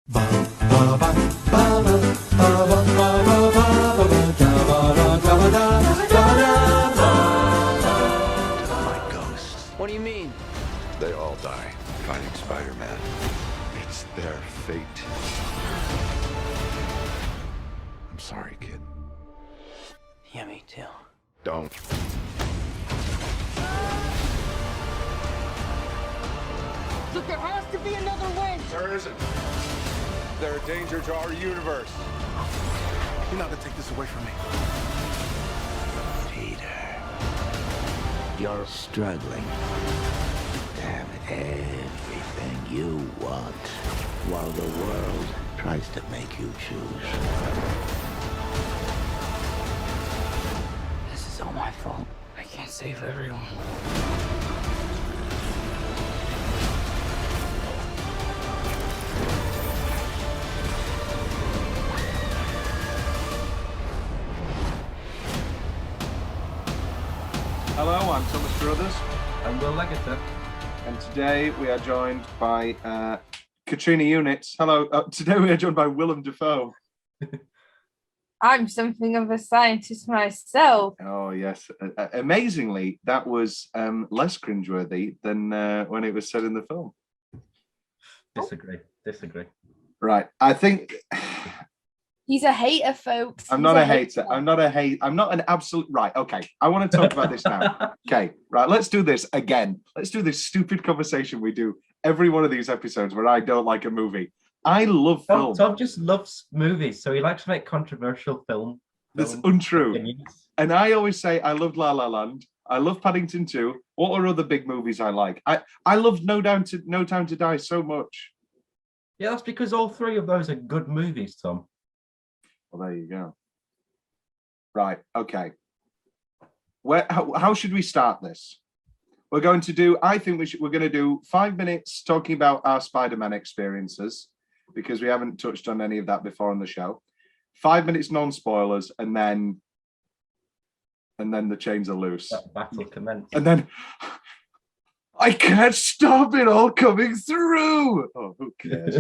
My ghost. What do you mean? They all die fighting Spider-Man. It's their fate. I'm sorry, kid. Yeah, me too. Don't. Look, there has to be another way. There isn't. They're a danger to our universe. You're not gonna take this away from me. Peter, you're struggling to have everything you want while the world tries to make you choose. This is all my fault. I can't save everyone. Hello, I'm Tom Carruthers. I'm Will Leggetter. And today we are joined by Katrina Unitt. Hello, today we are joined by Willem Dafoe. I'm something of a scientist myself. Oh, yes. Amazingly, that was less cringeworthy than when it was said in the film. Disagree. Right. I think... He's a hater, folks. I'm not a hater. I'm not an absolute... Right, okay. I want to talk about this now. Okay, right, let's do this again. Let's do this stupid conversation we do every one of these episodes where I don't like a movie. I love film. Tom just loves movies, so he likes to make controversial film. That's untrue. Opinions. And I always say I loved La La Land. I love Paddington 2. What are other big movies I like? I love No Time to Die so much. Yeah, that's because all three of those are good movies, Tom. Well, there you go. Right. Okay. How should we start this? We're going to do. I think we're going to do 5 minutes talking about our Spider-Man experiences because we haven't touched on any of that before on the show. 5 minutes non-spoilers, and then the chains are loose. That battle commences. And then I can't stop it all coming through. Oh, who cares?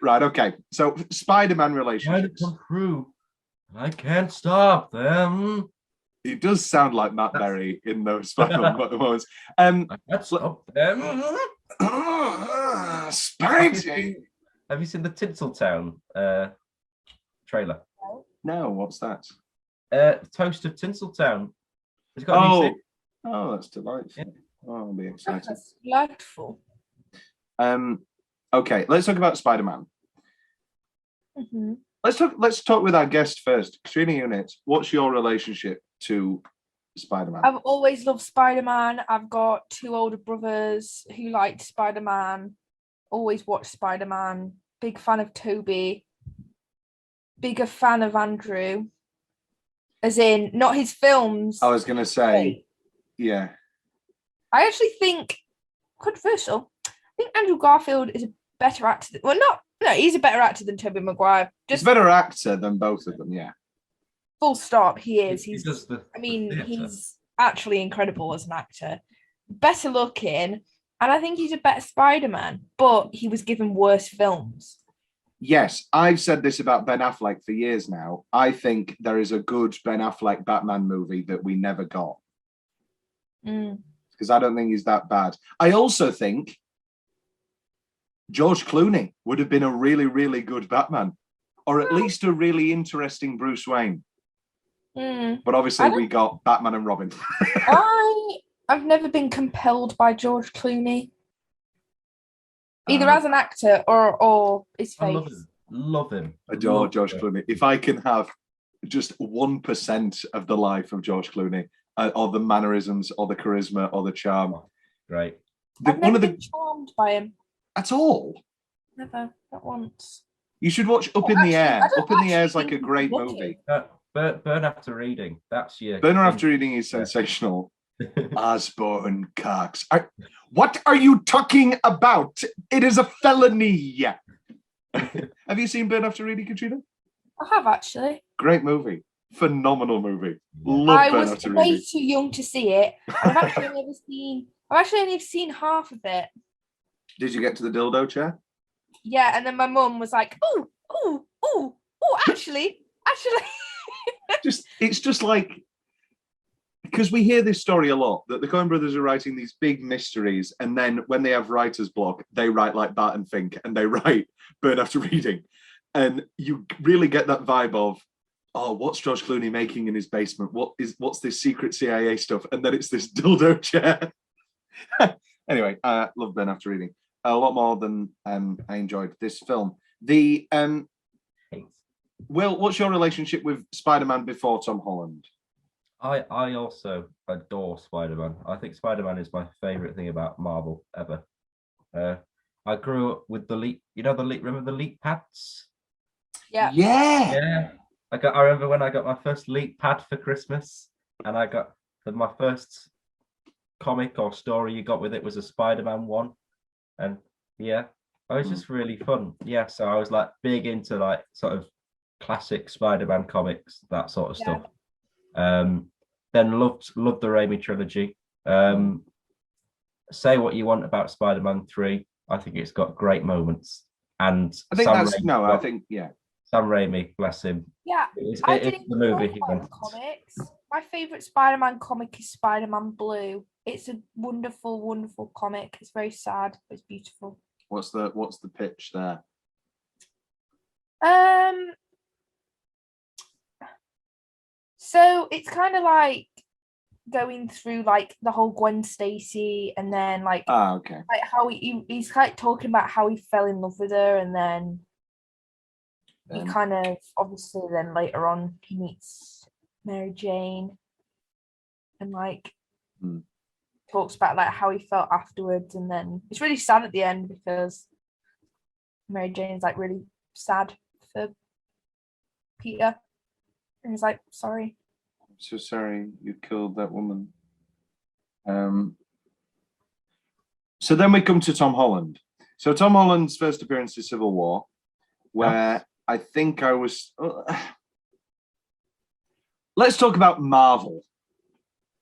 Right. Okay. So Spider-Man relationships. Come through. I can't stop them. It does sound like Matt Berry in those final moments. I can't stop them. Spidey. Have you seen the Tinseltown trailer? No, what's that? Toast of Tinseltown. It's got a new thing. Oh, that's delightful. Yeah. Oh, I'll be excited. That's delightful. Okay, let's talk about Spider-Man. Mm-hmm. Let's talk with our guest first. Katrina Unitt, what's your relationship to Spider-Man? I've always loved Spider-Man. I've got 2 older brothers who liked Spider-Man. Always watched Spider-Man. Big fan of Toby. Bigger fan of Andrew. As in, not his films. I was going to say, yeah. I actually think, controversial, I think Andrew Garfield is a better actor. He's a better actor than Tobey Maguire. He's a better actor than both of them, yeah. Full stop, he is. He's actually incredible as an actor. Better looking, and I think he's a better Spider-Man, but he was given worse films. Yes, I've said this about Ben Affleck for years now. I think there is a good Ben Affleck Batman movie that we never got. Because I don't think he's that bad. I also think George Clooney would have been a really, really good Batman, or at least a really interesting Bruce Wayne. But obviously we got Batman and Robin. I've never been compelled by George Clooney. Either as an actor or his face. I love him. Adore George Clooney. If I can have just 1% of the life of George Clooney, or the mannerisms, or the charisma, or the charm. Right. I've never been charmed by him. At all? Never. Not once. You should watch Up in the Air. Up in the Air is like a great movie. Burn After Reading. That's your... Burn After Reading is sensational. Osborne Cox. What are you talking about? It is a felony. Have you seen Burn After Reading, Katrina? I have, actually. Great movie. Phenomenal movie. Love Burn After Reading. I was way too young to see it. I've actually only seen half of it. Did you get to the dildo chair? Yeah, and then my mum was like, oh, actually. It's just like, because we hear this story a lot, that the Coen brothers are writing these big mysteries, and then when they have writer's block, they write like Barton Fink, and they write Burn After Reading. And you really get that vibe of, oh, what's George Clooney making in his basement? What's this secret CIA stuff? And then it's this dildo chair. Anyway, love Burn After Reading a lot more than I enjoyed this film. The Will, what's your relationship with Spider-Man before Tom Holland? I also adore Spider-Man. I think Spider-Man is my favorite thing about Marvel ever. I grew up with the leap, remember the leap pads? Yeah. Yeah. I remember when I got my first leap pad for Christmas, and I got my first comic or story you got with it was a Spider-Man one. And yeah, it was just really fun. Yeah, so I was like big into like sort of classic Spider-Man comics, that sort of stuff. Then loved the Raimi trilogy. Say what you want about Spider-Man 3. I think it's got great moments. And I think Sam Raimi, bless him. Yeah, It's I didn't the movie he like wanted. comics. My favorite Spider-Man comic is Spider-Man Blue. It's a wonderful, wonderful comic. It's very sad, but it's beautiful. What's the pitch there? So it's kind of like going through like the whole Gwen Stacy, and then like okay, like how he's like talking about how he fell in love with her, and then he kind of obviously then later on he meets Mary Jane, and like talks about like how he felt afterwards, and then it's really sad at the end because Mary Jane's like really sad for Peter, and he's like, sorry. I'm so sorry you killed that woman. So then we come to Tom Holland. So Tom Holland's first appearance is Civil War, where I think I was. Let's talk about Marvel.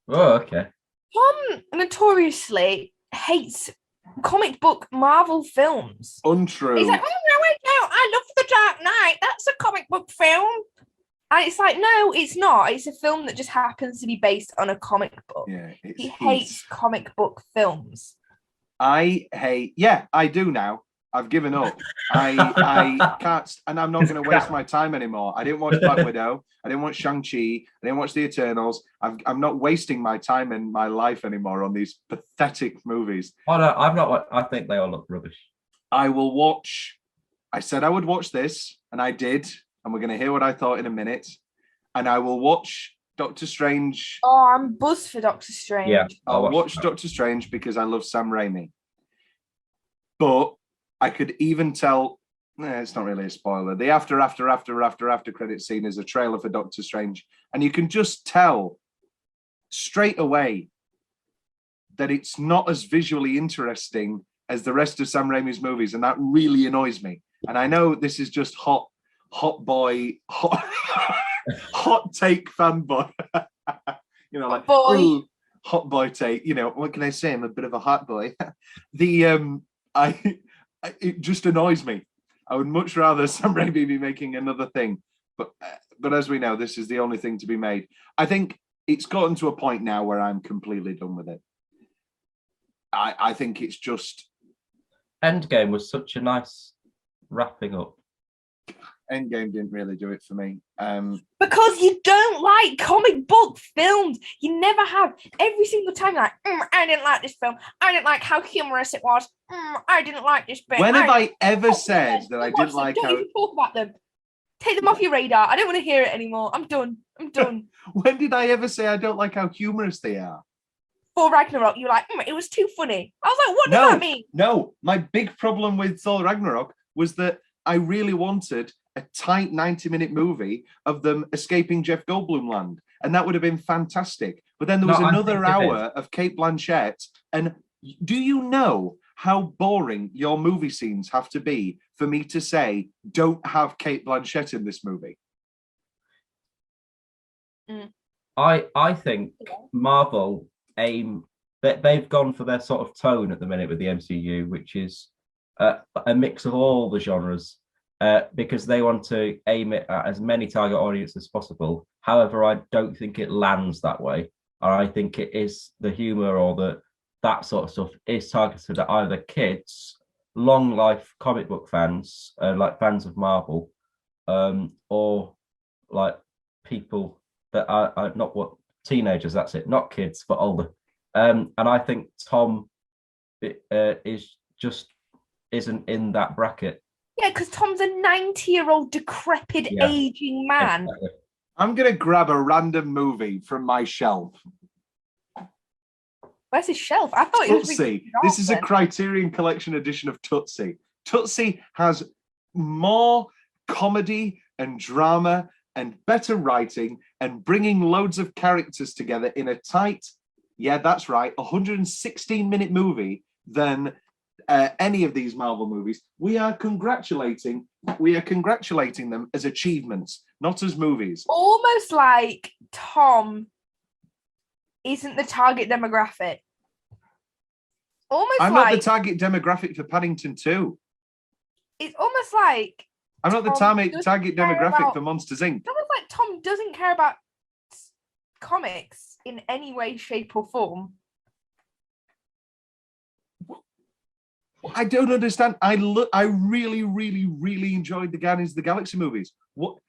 Oh, okay. Tom notoriously hates comic book Marvel films. Untrue. He's like, oh, no, I love The Dark Knight. That's a comic book film. And it's like, no, it's not. It's a film that just happens to be based on a comic book. Yeah, he hates comic book films. I do now. I've given up. I can't, and I'm not going to waste my time anymore. I didn't watch Black Widow. I didn't watch Shang-Chi. I didn't watch The Eternals. I'm not wasting my time and my life anymore on these pathetic movies. Oh, no, I've not. I think they all look rubbish. I will watch. I said I would watch this, and I did. And we're going to hear what I thought in a minute. And I will watch Doctor Strange. Oh, I'm buzzed for Doctor Strange. Yeah, I'll watch Doctor Strange because I love Sam Raimi. But I could even tell, it's not really a spoiler. The after credit scene is a trailer for Doctor Strange. And you can just tell straight away that it's not as visually interesting as the rest of Sam Raimi's movies. And that really annoys me. And I know this is just hot take fanboy. Like boy. Hot boy take. What can I say? I'm a bit of a hot boy. It just annoys me. I would much rather Sam Raimi be making another thing, but as we know, this is the only thing to be made. I think it's gotten to a point now where I'm completely done with it. I think it's just Endgame was such a nice wrapping up. Endgame didn't really do it for me. Because you don't like comic book films. You never have. Every single time you're like, I didn't like this film. I didn't like how humorous it was. I didn't like this bit. When have I ever said that I didn't like how... Don't even talk about them. Take them off your radar. I don't want to hear it anymore. I'm done. When did I ever say I don't like how humorous they are? For Ragnarok, you're like, it was too funny. I was like, what does that mean? No, my big problem with Thor Ragnarok was that I really wanted a tight 90-minute movie of them escaping Jeff Goldblum land. And that would have been fantastic. But then there was another hour of Cate Blanchett. And do you know how boring your movie scenes have to be for me to say, don't have Cate Blanchett in this movie? I think Marvel they've gone for their sort of tone at the minute with the MCU, which is a mix of all the genres, because they want to aim it at as many target audiences as possible. However, I don't think it lands that way. I think it is the humor or that sort of stuff is targeted at either kids, long life comic book fans, like fans of Marvel, or like people that are not what teenagers. That's it, not kids, but older. And I think Tom isn't in that bracket. Yeah, because Tom's a 90-year-old decrepit aging man. Exactly. I'm going to grab a random movie from my shelf. Where's his shelf? I thought it was Tootsie. This is a Criterion Collection edition of Tootsie. Tootsie has more comedy and drama and better writing and bringing loads of characters together in a tight, yeah, that's right, 116-minute movie than any of these Marvel movies. We are congratulating them as achievements, not as movies. Almost like Tom isn't the target demographic. Almost I'm like not the target demographic for Paddington 2. it's almost like I'm not the Tom target doesn't care demographic about- for Monsters Inc. it's almost like Tom doesn't care about comics in any way, shape, or form. I don't understand. I really, really, really enjoyed the Guardians of the Galaxy movies.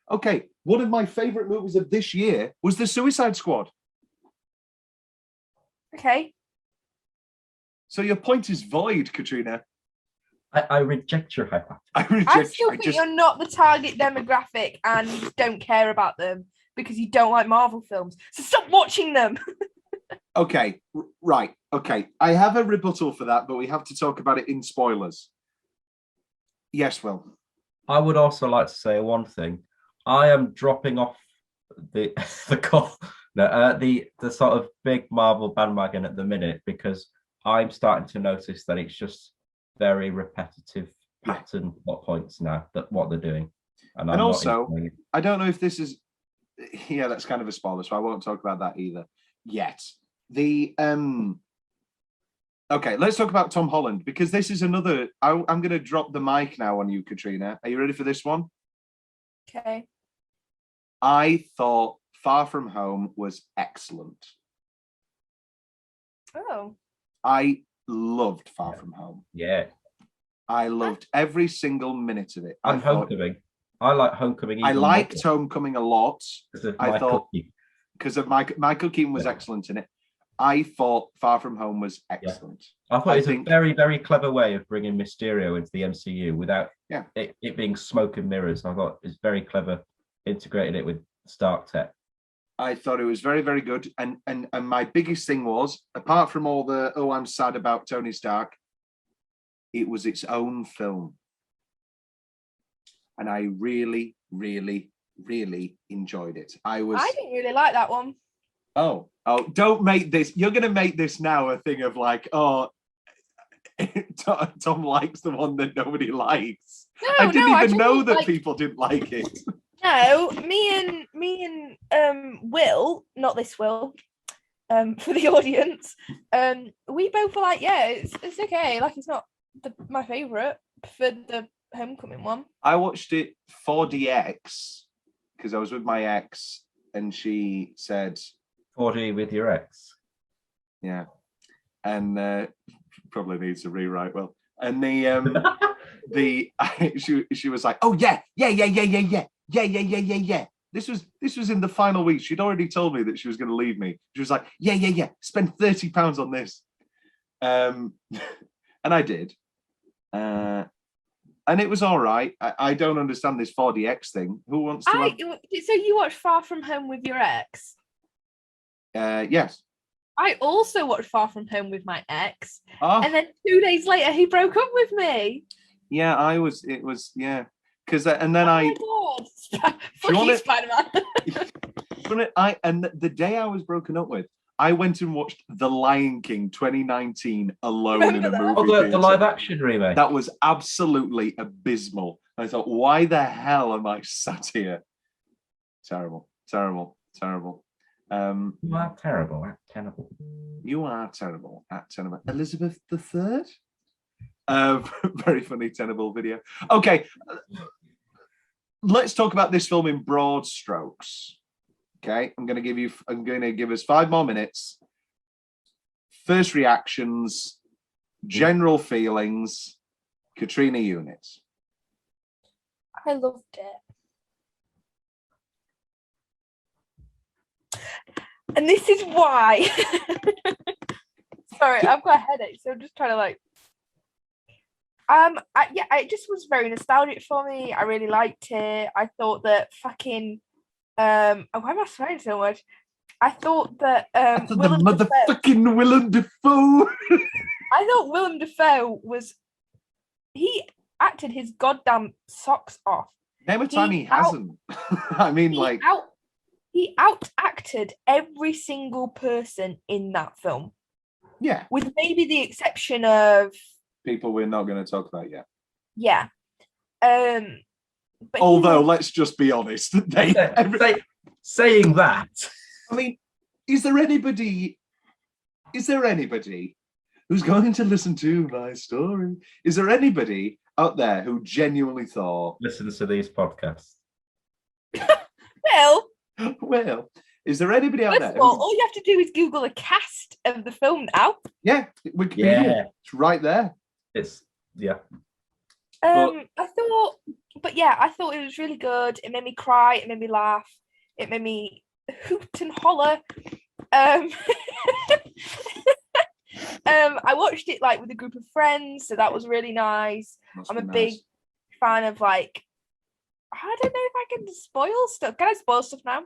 Okay, one of my favorite movies of this year was The Suicide Squad. Okay. So your point is void, Katrina. I reject your hypothesis. I still think you're not the target demographic and you don't care about them because you don't like Marvel films. So stop watching them. Okay, right. Okay, I have a rebuttal for that, but we have to talk about it in spoilers. Yes, Will. I would also like to say one thing. I am dropping off the the sort of big Marvel bandwagon at the minute because I'm starting to notice that it's just very repetitive pattern plot points now that what they're doing. And also, I don't know if this is, yeah, that's kind of a spoiler, so I won't talk about that either yet. Okay, let's talk about Tom Holland because this is another. I'm going to drop the mic now on you, Katrina. Are you ready for this one? Okay. I thought Far From Home was excellent. Oh. I loved Far From Home. Yeah. I loved every single minute of it. And Homecoming. I like Homecoming. I liked Homecoming a lot. I thought because of Michael Keaton was excellent in it. I thought Far From Home was excellent. Yeah. I thought it was a very, very clever way of bringing Mysterio into the MCU without it being smoke and mirrors. I thought it's very clever, integrated it with Stark Tech. I thought it was very, very good. And my biggest thing was, apart from all the, I'm sad about Tony Stark, it was its own film. And I really, really, really enjoyed it. I didn't really like that one. Oh, don't make this. You're going to make this now a thing of like, Tom likes the one that nobody likes. I didn't even know that people didn't like it. No, me and Will, not this Will, for the audience, we both were like, yeah, it's okay. Like, it's not my favourite for the Homecoming one. I watched it 4DX because I was with my ex and she said 4D with your ex. Yeah. And probably needs a rewrite. Well, and she was like, oh yeah. This was in the final week. She'd already told me that she was going to leave me. She was like, yeah. Spend £30 on this. And I did. And it was all right. I don't understand this 4DX thing. Who wants to? So you watched Far From Home with your ex? Yes. I also watched Far From Home with my ex, and then 2 days later he broke up with me. Yeah, it was because and then Spider-Man. And the day I was broken up with, I went and watched The Lion King 2019 alone in a movie theater. The live action remake. That was absolutely abysmal. I thought, why the hell am I sat here? Terrible. You are terrible at Tenable. You are terrible at Tenable. Elizabeth III? Very funny, tenable video. Okay, let's talk about this film in broad strokes. Okay, I'm going to give us 5 more minutes. First reactions, general feelings. Katrina Unitt. I loved it. And this is why. Sorry, I've got a headache, so I'm just trying to like. It just was very nostalgic for me. I really liked it. I thought that fucking why am I swearing so much? I thought that Willem Dafoe. I thought Willem Dafoe he acted his goddamn socks off. Name a time he hasn't. I mean, he out-acted every single person in that film. Yeah. With maybe the exception of people we're not going to talk about yet. Yeah. But although, let's just be honest, saying that. I mean, is there anybody who's going to listen to my story? Is there anybody out there who genuinely thought listens to these podcasts? Well, is there anybody out there? All you have to do is Google a cast of the film now. Yeah, Wikipedia. It's right there. I thought it was really good. It made me cry. It made me laugh. It made me hoot and holler. I watched it like with a group of friends, so that was really nice. I'm a big fan of like. I don't know if I can spoil stuff. Can I spoil stuff now?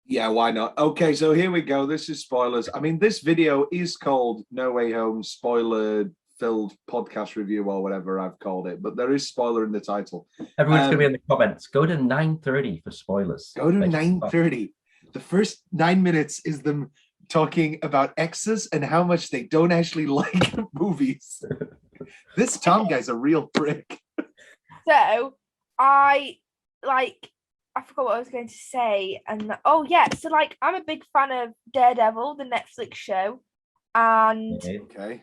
Yeah, why not? Okay, so here we go. This is spoilers. I mean, this video is called No Way Home spoiler-filled podcast review or whatever I've called it, but there is spoiler in the title. Everyone's going to be in the comments. Go to 9:30 for spoilers. Go to 9:30. The first 9 minutes is them talking about exes and how much they don't actually like movies. This Tom guy's a real prick. So, I forgot what I was going to say. And I'm a big fan of Daredevil, the Netflix show. And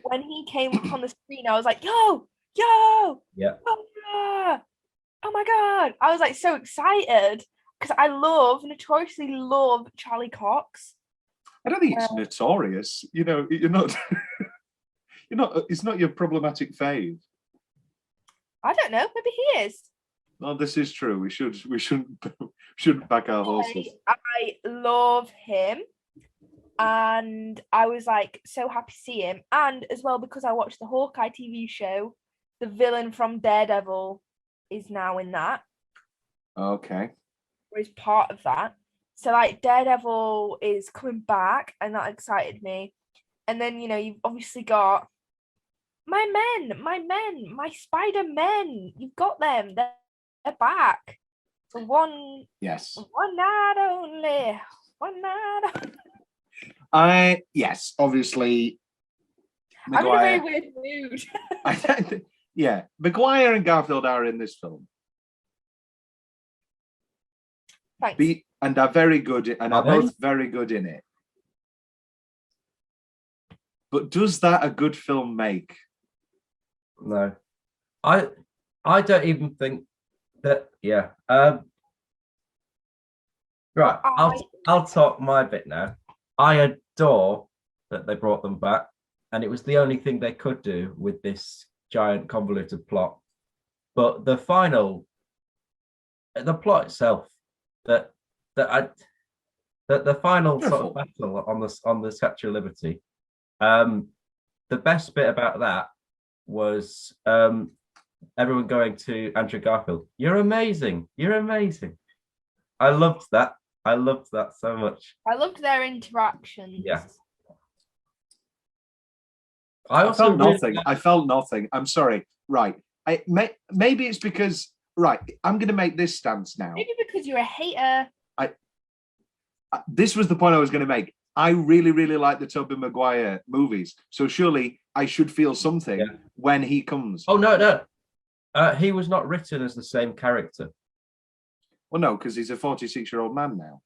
when he came up on the screen, I was like, yo, yeah, oh my god. I was like so excited because I notoriously love Charlie Cox. I don't think it's notorious. You know, you're not it's not your problematic fave. I don't know, maybe he is. Well, this is true. We shouldn't back our horses. I love him, and I was like so happy to see him, and as well because I watched the Hawkeye TV show, the villain from Daredevil is now in that. Okay. Or is part of that. So like Daredevil is coming back, and that excited me. And then you've obviously got my Spider-Men. You've got them. They're back. For one night only. Yes, obviously. Maguire. I'm in a very weird mood. Yeah, Maguire and Garfield are in this film. Thanks. And are very good, and are both very good in it. But does that a good film make? No, I don't even think that. Yeah. Right. I'll talk my bit now. I adore that they brought them back, and it was the only thing they could do with this giant convoluted plot. But the plot itself, the final sort of battle on the Statue of Liberty, the best bit about that was everyone going to Andrew Garfield. You're amazing. I loved that so much. I loved their interactions. Yeah. I felt nothing. I'm sorry. Right. Maybe it's because. Right. I'm going to make this stance now. Maybe because you're a hater. This was the point I was going to make. I really, really like the Tobey Maguire movies. So surely I should feel something when he comes. Oh, no. He was not written as the same character. Well, no, because he's a 46-year-old man now.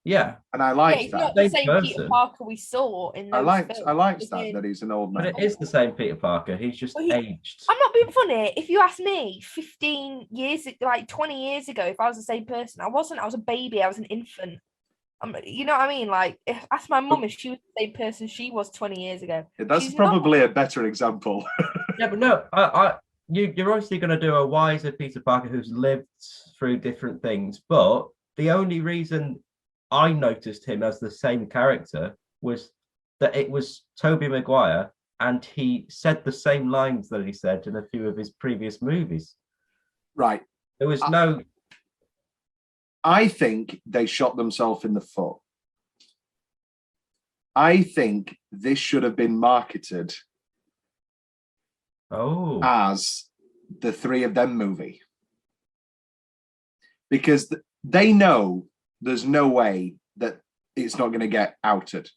Yeah, and I Yeah, liked he's that. not the Same same Peter person. Parker we saw in those I films. liked that Again, he's an old but man. it is the same Peter Parker. He's just Well, he- aged. I'm not being funny. If you ask me 15 years, like 20 years ago, if I was the same person, I wasn't. I was a baby. I was an infant. You know what I mean? Like, ask my mum if she was the same person she was 20 years ago. That's She's probably a better example. Yeah, but no, you're obviously going to do a wiser Peter Parker who's lived through different things. But the only reason I noticed him as the same character was that it was Tobey Maguire, and he said the same lines that he said in a few of his previous movies. Right. There was no. I think they shot themselves in the foot. I think this should have been marketed as the three of them movie. Because they know there's no way that it's not going to get outed.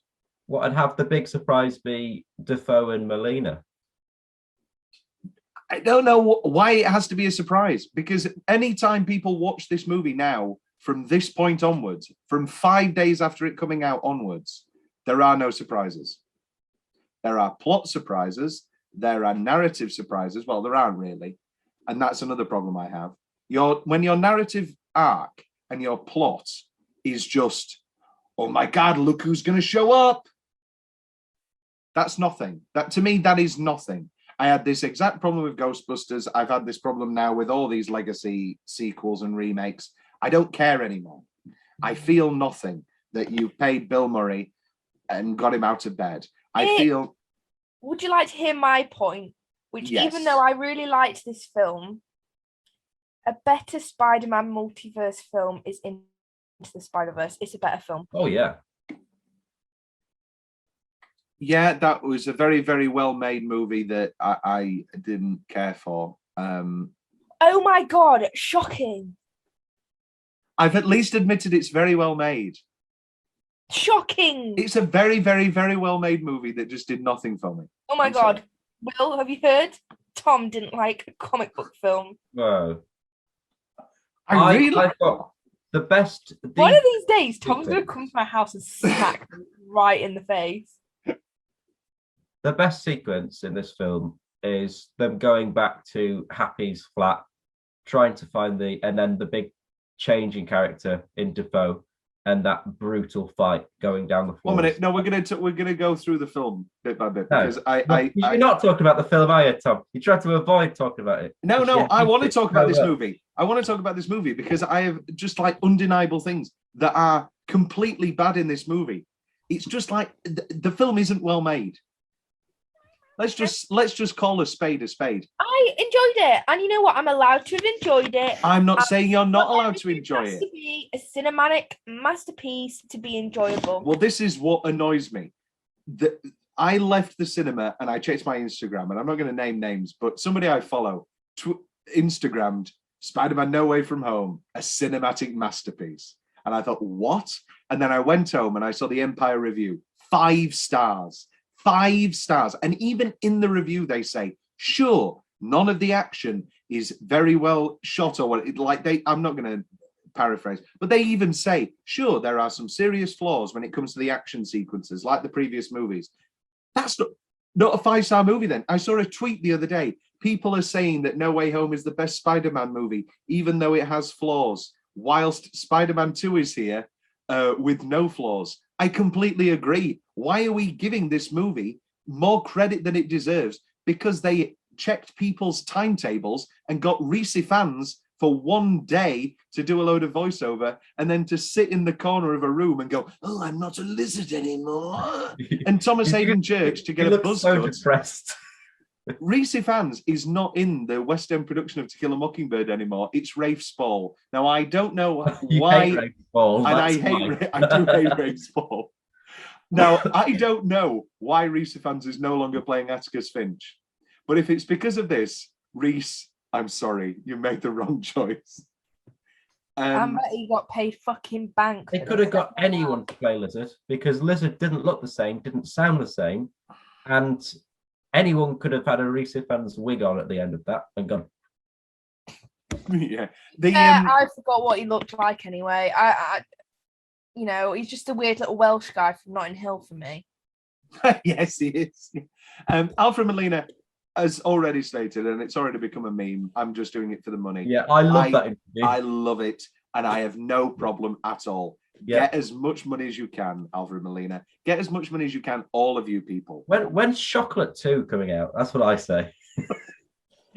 What, and have the big surprise be Defoe and Molina? I don't know why it has to be a surprise, because anytime people watch this movie now, from this point onwards, from 5 days after it coming out onwards, there are no surprises. There are plot surprises. There are narrative surprises. Well, there aren't really. And that's another problem I have. When your narrative arc and your plot is just, oh my God, look who's going to show up. That's nothing. That, to me, that is nothing. I had this exact problem with Ghostbusters. I've had this problem now with all these legacy sequels and remakes. I don't care anymore. I feel nothing that you paid Bill Murray and got him out of bed. Would you like to hear my point? Which, yes. Even though I really liked this film, a better Spider-Man multiverse film is Into the Spider-Verse. It's a better film. Oh, yeah. Yeah, that was a very, very well-made movie that I didn't care for. Oh my God, shocking. I've at least admitted it's very well made. Shocking. It's a very, very, very well-made movie that just did nothing for me. Oh my God. Will, have you heard? Tom didn't like a comic book film. Whoa. I've got the best. One of these days, Tom's going to come to my house and smack me right in the face. The best sequence in this film is them going back to Happy's flat, trying to find and then the big change in character in Defoe, and that brutal fight going down the floor. 1 minute. No, we're gonna go through the film bit by bit, because you're not talking about the film, are you, Tom? You tried to avoid talking about it. No, I want to talk about this movie. I want to talk about this movie because I have just like undeniable things that are completely bad in this movie. It's just like the film isn't well made. Let's just call a spade a spade. I enjoyed it, and you know what? I'm allowed to have enjoyed it. I'm not saying you're not allowed to enjoy It has it. to be a cinematic masterpiece to be enjoyable. Well, this is what annoys me. I left the cinema and I checked my Instagram, and I'm not going to name names, but somebody I follow Instagrammed Spider-Man No Way From Home, a cinematic masterpiece. And I thought, what? And then I went home and I saw the Empire review, 5 stars. 5 stars. And even in the review, they say, sure, none of the action is very well shot or what. I'm not going to paraphrase, but they even say, sure, there are some serious flaws when it comes to the action sequences, like the previous movies. That's not a 5-star movie then. I saw a tweet the other day. People are saying that No Way Home is the best Spider-Man movie, even though it has flaws, whilst Spider-Man 2 is here with no flaws. I completely agree. Why are we giving this movie more credit than it deserves? Because they checked people's timetables and got Reese fans for 1 day to do a load of voiceover and then to sit in the corner of a room and go, oh, I'm not a lizard anymore. And Thomas Hayden Church to get a buzz so cut. depressed. Reese Fans is not in the West End production of To Kill a Mockingbird anymore. It's Rafe Spall. Now, I don't know why. Hate Rafe Spall, and I do hate Rafe Spall. Now, I don't know why Reese Fans is no longer playing Atticus Finch. But if it's because of this, Reese, I'm sorry, you made the wrong choice. I bet he got paid fucking bank. They could have got anyone to play Lizard, because Lizard didn't look the same, didn't sound the same, and anyone could have had a Reese Fans wig on at the end of that and gone. Yeah. I forgot what he looked like anyway. he's just a weird little Welsh guy from Notting Hill for me. Yes, he is. Alfred Molina has already stated, and it's already become a meme. I'm just doing it for the money. Yeah, I love that interview. I love it, and I have no problem at all. Yeah. Get as much money as you can, Alfred Molina. Get as much money as you can, all of you people. When's Chocolate 2 coming out? That's what I say.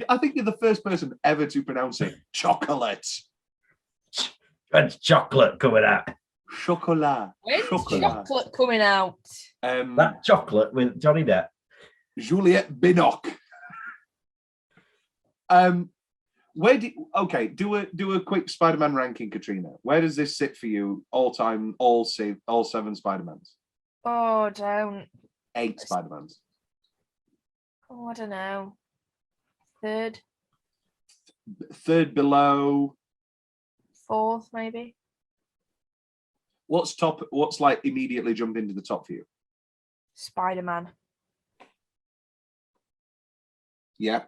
I think you're the first person ever to pronounce it chocolate. When's Chocolate coming out? Chocolat. When's Chocolate coming out? That Chocolate with Johnny Depp. Juliette Binoche. Do a quick Spider-Man ranking, Katrina. Where does this sit for you all time, all 7 Spider-Mans? Oh, don't. 8 Spider-Mans. Oh, I don't know. Third. Third below. Fourth, maybe. What's top? What's like immediately jumped into the top for you? Spider-Man. Yeah.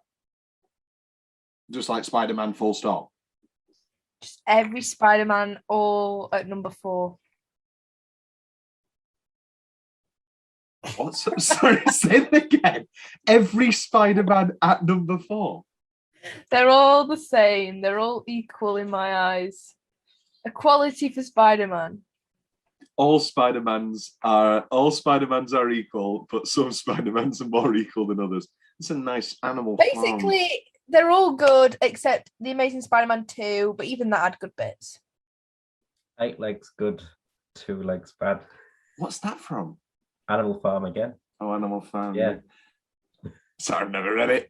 Just like Spider-Man full stop. Just every Spider-Man all at number 4. What? Sorry, say that again. Every Spider-Man at number 4. They're all the same. They're all equal in my eyes. Equality for Spider-Man. All Spider-Mans are equal, but some Spider-Mans are more equal than others. It's a nice animal farm. Basically, they're all good except The Amazing Spider-Man 2, but even that had good bits. 8 legs good, 2 legs bad. What's that from? Animal Farm again. Oh, Animal Farm. Yeah. Sorry, I've never read it.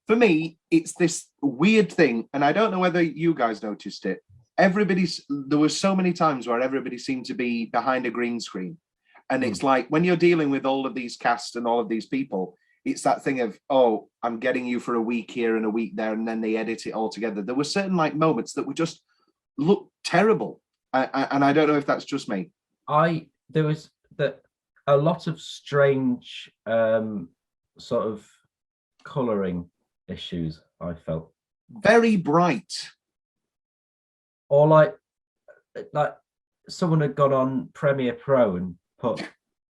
For me, it's this weird thing, and I don't know whether you guys noticed it. There were so many times where everybody seemed to be behind a green screen. And it's like when you're dealing with all of these casts and all of these people, it's that thing of, oh, I'm getting you for a week here and a week there, and then they edit it all together. There were certain like moments that would just look terrible. And I don't know if that's just me. There was a lot of strange sort of colouring issues, I felt. Very bright. Or like someone had gone on Premiere Pro and put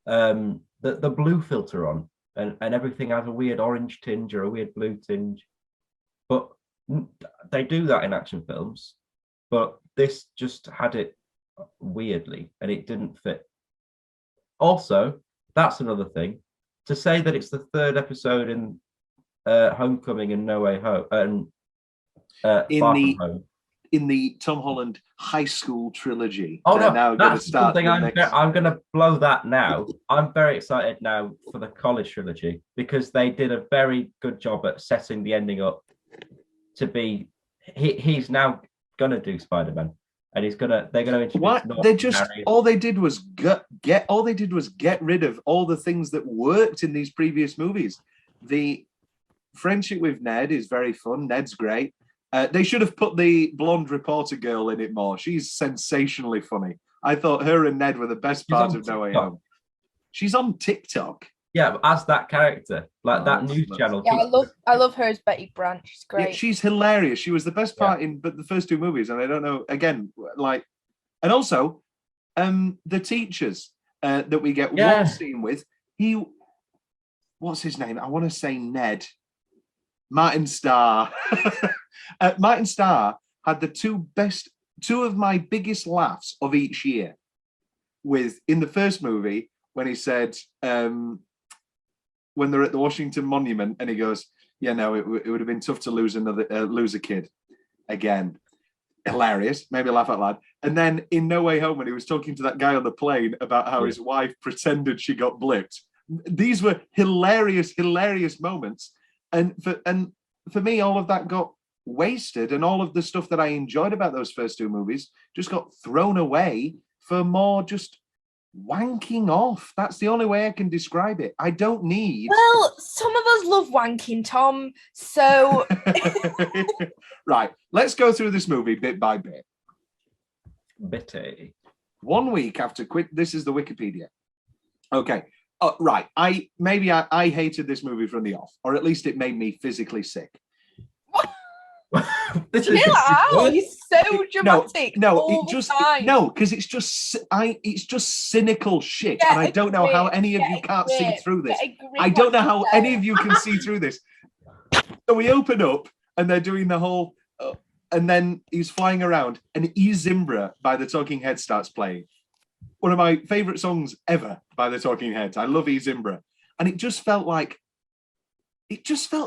the blue filter on, and everything has a weird orange tinge or a weird blue tinge. But they do that in action films, but this just had it weirdly and it didn't fit. Also, that's another thing. To say that it's the 3rd episode in Homecoming and No Way Home and Far From Home. In the Tom Holland high school trilogy. Oh no, now that's something I'm going to blow that now. I'm very excited now for the college trilogy because they did a very good job at setting the ending up to be. He's now going to do Spider-Man, and they're going to introduce. What? All they did was get rid of all the things that worked in these previous movies. The friendship with Ned is very fun. Ned's great. They should have put the blonde reporter girl in it more. She's sensationally funny. I thought her and Ned were the best part of No Way Home. She's on TikTok. Yeah, as that character, like that news channel. Yeah, I love her as Betty Brant. She's great. Yeah, she's hilarious. She was the best part in the first 2 movies, and I don't know again, like, and also, the teachers that we get one scene with. What's his name? I want to say Ned. Martin Starr. Martin Starr had the 2 of my biggest laughs of each year in the first movie when he said, when they're at the Washington Monument and he goes, yeah, no, it would have been tough to lose a kid again. Hilarious, made me laugh out loud. And then in No Way Home, when he was talking to that guy on the plane about how his wife pretended she got blipped. These were hilarious moments. And for me, all of that got wasted, and all of the stuff that I enjoyed about those first 2 movies just got thrown away for more just wanking off. That's the only way I can describe it. I don't need. Well, some of us love wanking, Tom. So right, let's go through this movie bit by bit. Bitty. 1 week after this is the Wikipedia. Okay. Right. I hated this movie from the off, or at least it made me physically sick. This Chill out. You're so dramatic. Because it's just cynical shit, Get and I a don't know how grip, any of get you a can't see grip, through this. get a grip I don't on know how yourself. any of you can see through this. So we open up, and they're doing the whole, and then he's flying around, and E Zimbra by the Talking Heads starts playing. One of my favorite songs ever by the Talking Heads. I love E Zimbra, and it just felt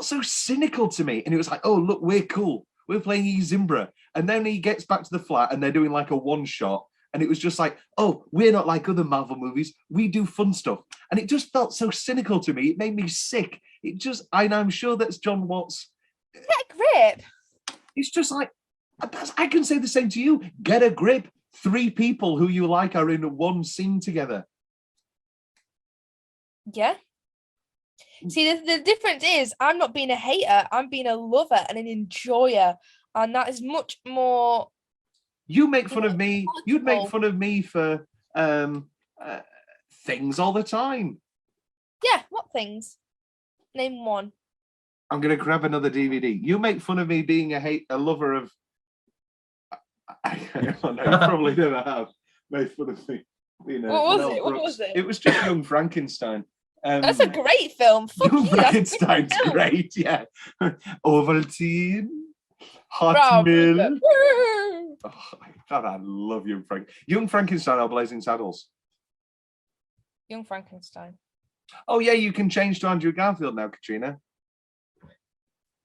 so cynical to me. And it was like, oh, look, we're cool. We're playing E Zimbra. And then he gets back to the flat and they're doing like a one shot. And it was just like, oh, we're not like other Marvel movies. We do fun stuff. And it just felt so cynical to me. It made me sick. And I'm sure that's John Watts. Get a grip. It's just like, I can say the same to you. Get a grip. 3 people who you like are in one scene together. Yeah. See, the difference is I'm not being a hater. I'm being a lover and an enjoyer. And that is much more... You make fun of me. You'd make fun of me for things all the time. Yeah, what things? Name one. I'm going to grab another DVD. You make fun of me being a lover of... I don't know, you probably never have made fun of me. What was it? It was just Young Frankenstein. That's a great film. Fuck Young you, that's a Frankenstein's great film. great, yeah. Ovaltine, Hot Mill. Oh, God, I love Young Frankenstein or Blazing Saddles. Young Frankenstein. Oh, yeah, you can change to Andrew Garfield now, Katrina.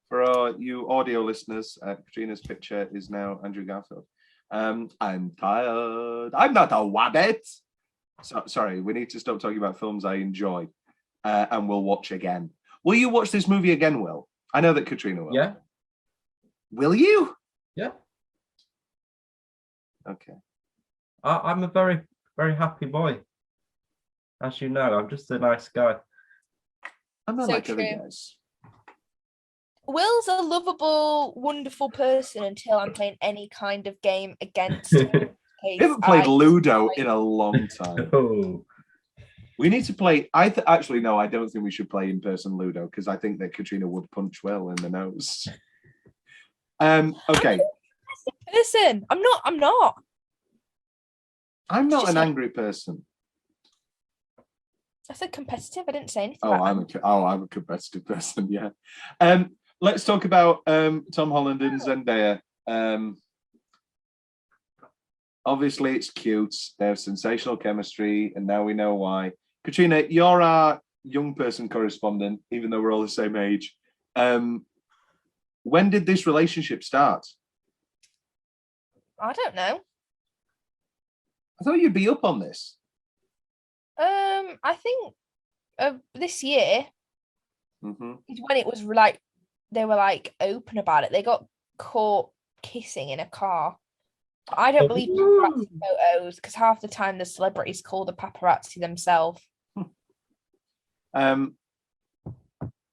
For you audio listeners, Katrina's picture is now Andrew Garfield. I'm tired. I'm not a wabbit. So, sorry, we need to stop talking about films I enjoy and will watch again. Will you watch this movie again, Will? I know that Katrina will. Yeah. Will you? Yeah. Okay. I'm a very, very happy boy. As you know, I'm just a nice guy. I'm not So like other true. guys. Will's a lovable, wonderful person until I'm playing any kind of game against him. We haven't played Ludo in a long time. Oh. We need to play. Actually, no, I don't think we should play in-person Ludo because I think that Katrina would punch Will in the nose. Okay. Listen, I'm not. I'm not an angry person. I said competitive. I didn't say anything. I'm a competitive person. Yeah. Let's talk about Tom Holland and Zendaya. Obviously, it's cute. They have sensational chemistry, and now we know why. Katrina, you're our young person correspondent, even though we're all the same age. When did this relationship start? I don't know. I thought you'd be up on this. I think this year is when it was like they were like open about it. They got caught kissing in a car. I don't believe paparazzi photos because half the time the celebrities call the paparazzi themselves. No,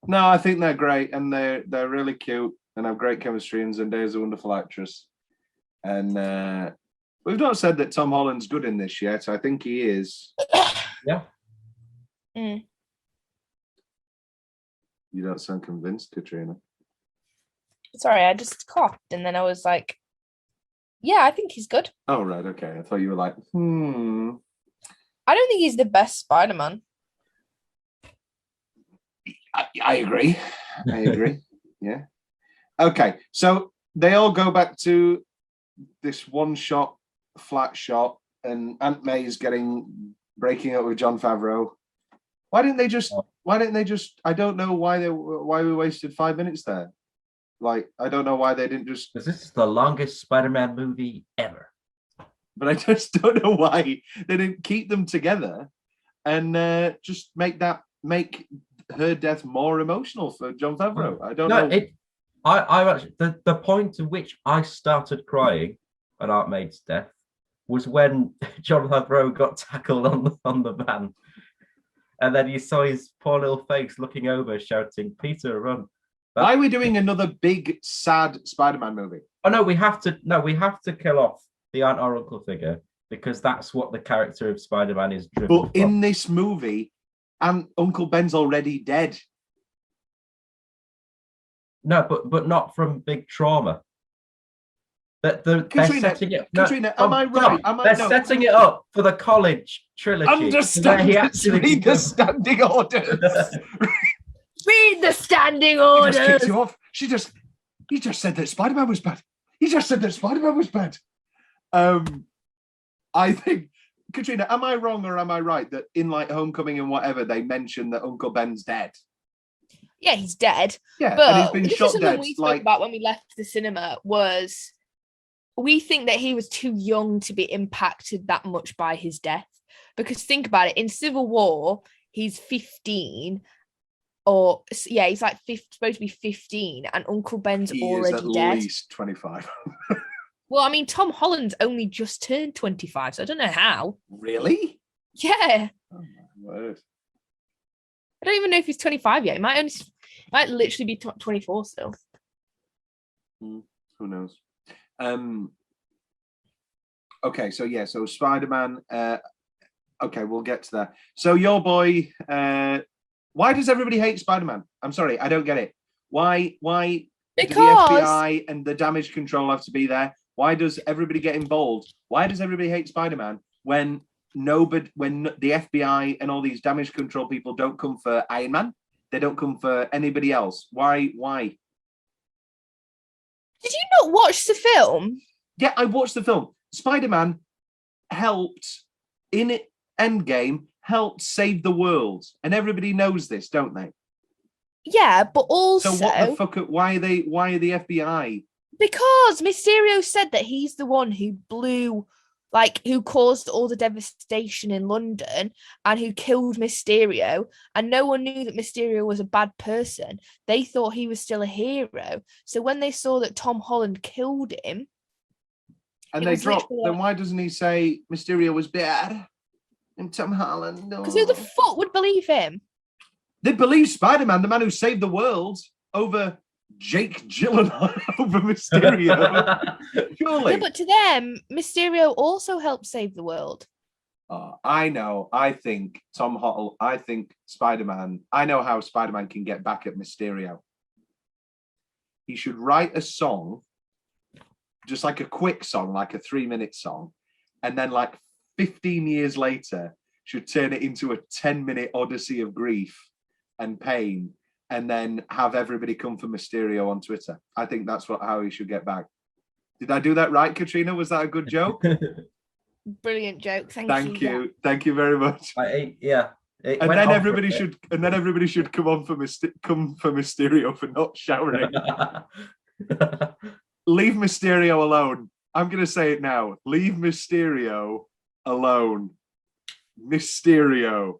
I think they're great and they're really cute and have great chemistry. And Zendaya's a wonderful actress. And we've not said that Tom Holland's good in this yet. I think he is. Yeah. Mm. You don't sound convinced, Katrina. Sorry, I just coughed and then I was like, yeah, I think he's good. Oh, right. Okay. I thought you were like, I don't think he's the best Spider-Man. I agree. I agree. Yeah. Okay. So they all go back to this one shot, flat shot, and Aunt May's breaking up with Jon Favreau. Why didn't they just? I don't know why we wasted 5 minutes there. Like, I don't know why they didn't just. Because this is the longest Spider-Man movie ever. But I just don't know why they didn't keep them together and just make her death more emotional for Jon Favreau. I don't know. I actually the point to which I started crying at Aunt May's death was when Jon Favreau got tackled on the van, and then you saw his poor little face looking over, shouting, "Peter, run!" Why are we doing another big sad Spider-Man movie? Oh no, we have to kill off the aunt or uncle figure because that's what the character of Spider-Man is driven But in this movie, Uncle Ben's already dead. No, but not from big trauma. They're Katrina, setting it. Katrina, am I right? They're setting it up for the college trilogy. Understand? Read the standing orders. Read the standing He orders. just kicked you off. He just said that Spider-Man was bad. He just said that Spider-Man was bad. I think, Katrina, am I wrong or am I right that in like Homecoming and whatever they mentioned that Uncle Ben's dead? Yeah, he's dead. Yeah, But and he's been this is shot something dead. we spoke about when we left the cinema was we think that he was too young to be impacted that much by his death. Because think about it, in Civil War, he's 15, he's like supposed to be 15, and Uncle Ben's He already is at dead. least 25. Well, I mean, Tom Holland's only just turned 25, so I don't know how. Really? Yeah. Oh my word. I don't even know if he's 25 yet. He might literally be 24 still. Who knows? Okay, so Spider-Man. Okay, we'll get to that. So your boy. Why does everybody hate Spider-Man? I'm sorry, I don't get it. Why? Because do the FBI and the damage control have to be there? Why does everybody get involved? Why does everybody hate Spider-Man when the FBI and all these damage control people don't come for Iron Man? They don't come for anybody else. Why? Did you not watch the film? Yeah, I watched the film. Spider-Man helped in Endgame, helped save the world, and everybody knows this, don't they? Yeah, but also So what the fuck? Why are the FBI? Because Mysterio said that he's the one who who caused all the devastation in London and who killed Mysterio, and no one knew that Mysterio was a bad person. They thought he was still a hero. So when they saw that Tom Holland killed him, And they dropped. Then why doesn't he say Mysterio was bad? And Tom Holland. Because who the fuck would believe him? They believe Spider-Man, the man who saved the world, over Jake Gyllenhaal, over Mysterio. Surely. Yeah, but to them, Mysterio also helped save the world. I know. I think Spider-Man. I know how Spider-Man can get back at Mysterio. He should write a song, just like a quick song, like a 3-minute song, and then like 15 years later, should turn it into a 10-minute odyssey of grief and pain, and then have everybody come for Mysterio on Twitter. I think that's how he should get back. Did I do that right, Katrina? Was that a good joke? Brilliant joke. Thank you. Yeah. Thank you very much. Yeah. And then everybody should come for Mysterio for not showering. Leave Mysterio alone. I'm going to say it now. Leave Mysterio alone. Mysterio.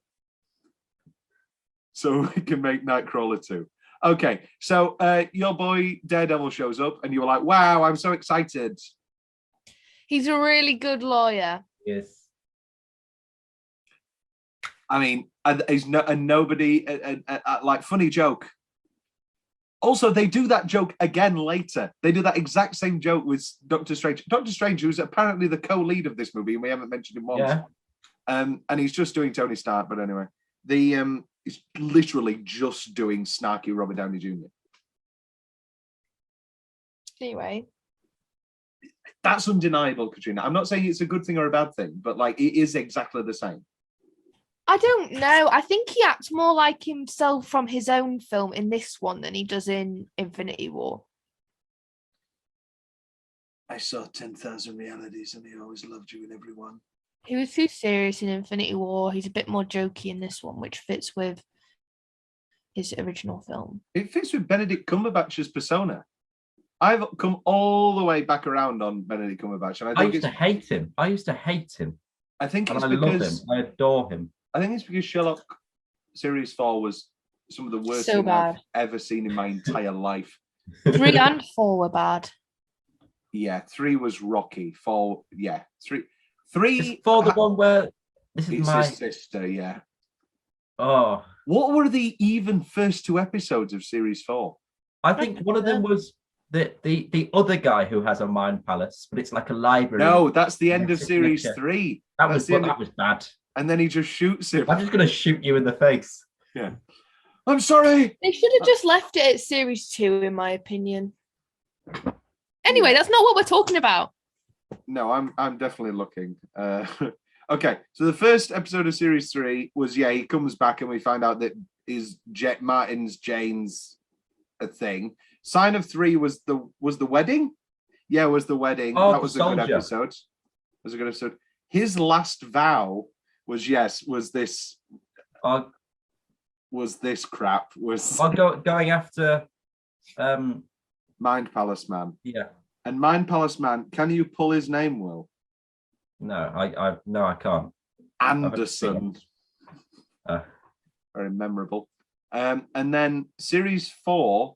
So we can make Nightcrawler 2. Okay, so your boy Daredevil shows up and you were like, wow, I'm so excited. He's a really good lawyer. Yes. I mean, nobody, like, funny joke. Also, they do that joke again later. They do that exact same joke with Doctor Strange. Doctor Strange, who's apparently the co-lead of this movie, and we haven't mentioned him once. Yeah. And he's just doing Tony Stark, but anyway. He's literally just doing snarky Robert Downey Jr. Anyway. That's undeniable, Katrina. I'm not saying it's a good thing or a bad thing, but like it is exactly the same. I don't know. I think he acts more like himself from his own film in this one than he does in Infinity War. I saw 10,000 realities and he always loved you in every one. He was too serious in Infinity War. He's a bit more jokey in this one, which fits with his original film. It fits with Benedict Cumberbatch's persona. I've come all the way back around on Benedict Cumberbatch, and I used to hate him. I used to hate him. I think it's I because love him. I adore him. I think it's because Sherlock Series 4 was some of the worst So thing bad. I've ever seen in my entire life. 3 and 4 were bad. Yeah, 3 was rocky. 4, yeah, 3. Is 4 the one where this is It's my his sister, yeah. Oh, What were the even first 2 episodes of Series 4? I think one of them was the other guy who has a mind palace, but it's like a library. No, that's the end of Yes, Series yes. 3. that was bad. And then he just shoots him. I'm just gonna shoot you in the face. Yeah. I'm sorry. They should have just left it at series 2, in my opinion. Anyway, that's not what we're talking about. No, I'm definitely looking. Okay, so the first episode of series 3 was he comes back and we find out that Martin's Jane's a thing. Sign of 3 was the wedding. Yeah, it was the wedding. Oh, that was a good episode. It was a good episode. His last vow was this crap was going after Mind Palace Man. Yeah. And Mind Palace Man, can you pull his name, Will? No, I can't. Anderson. Very memorable. And then series 4.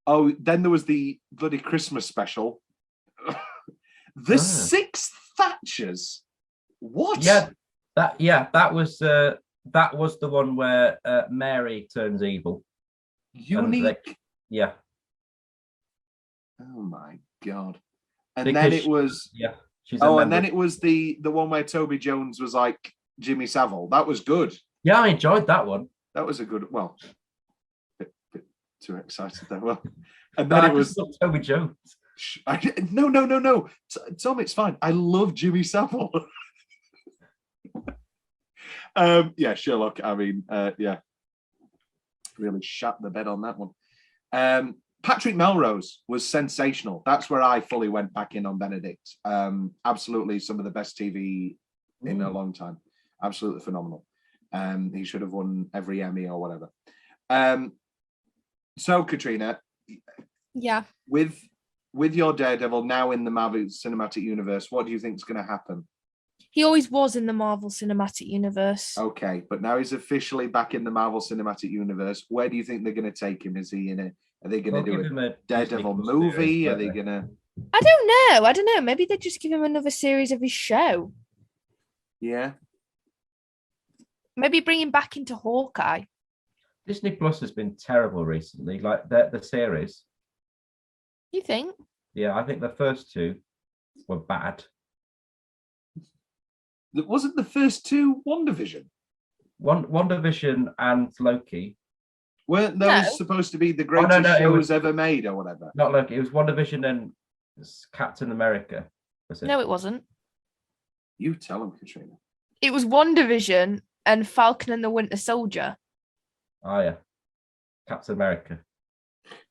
Oh, then there was the bloody Christmas special. The 6 Thatchers. What? Yeah, that was the one where Mary turns evil. Unique. Yeah. Oh my god. And then it was and then it was the one where Toby Jones was like Jimmy Savile. That was good. Yeah, I enjoyed that one. That was a good bit too excited there. Well, and then it was Toby Jones. No. Tom, it's fine. I love Jimmy Savile. Yeah, Sherlock. I mean, yeah, really shut the bed on that one. Patrick Melrose was sensational. That's where I fully went back in on Benedict. Absolutely, some of the best TV in a long time. Absolutely phenomenal. He should have won every Emmy or whatever. So, Katrina, yeah, with your Daredevil now in the Marvel Cinematic Universe, what do you think is going to happen? He always was in the Marvel Cinematic Universe. Okay, but now he's officially back in the Marvel Cinematic Universe. Where do you think they're going to take him? Is he in a? Are they going to do a Daredevil movie? Are they going to? I don't know. Maybe they just give him another series of his show. Yeah. Maybe bring him back into Hawkeye. Disney Plus has been terrible recently, like the series. You think? Yeah, I think the first 2 were bad. Wasn't the first 2 WandaVision? WandaVision and Loki. Weren't those supposed to be the greatest shows ever made or whatever? Not Loki. It was WandaVision and Captain America. Was it? No, it wasn't. You tell him, Katrina. It was WandaVision and Falcon and the Winter Soldier. Oh, yeah. Captain America.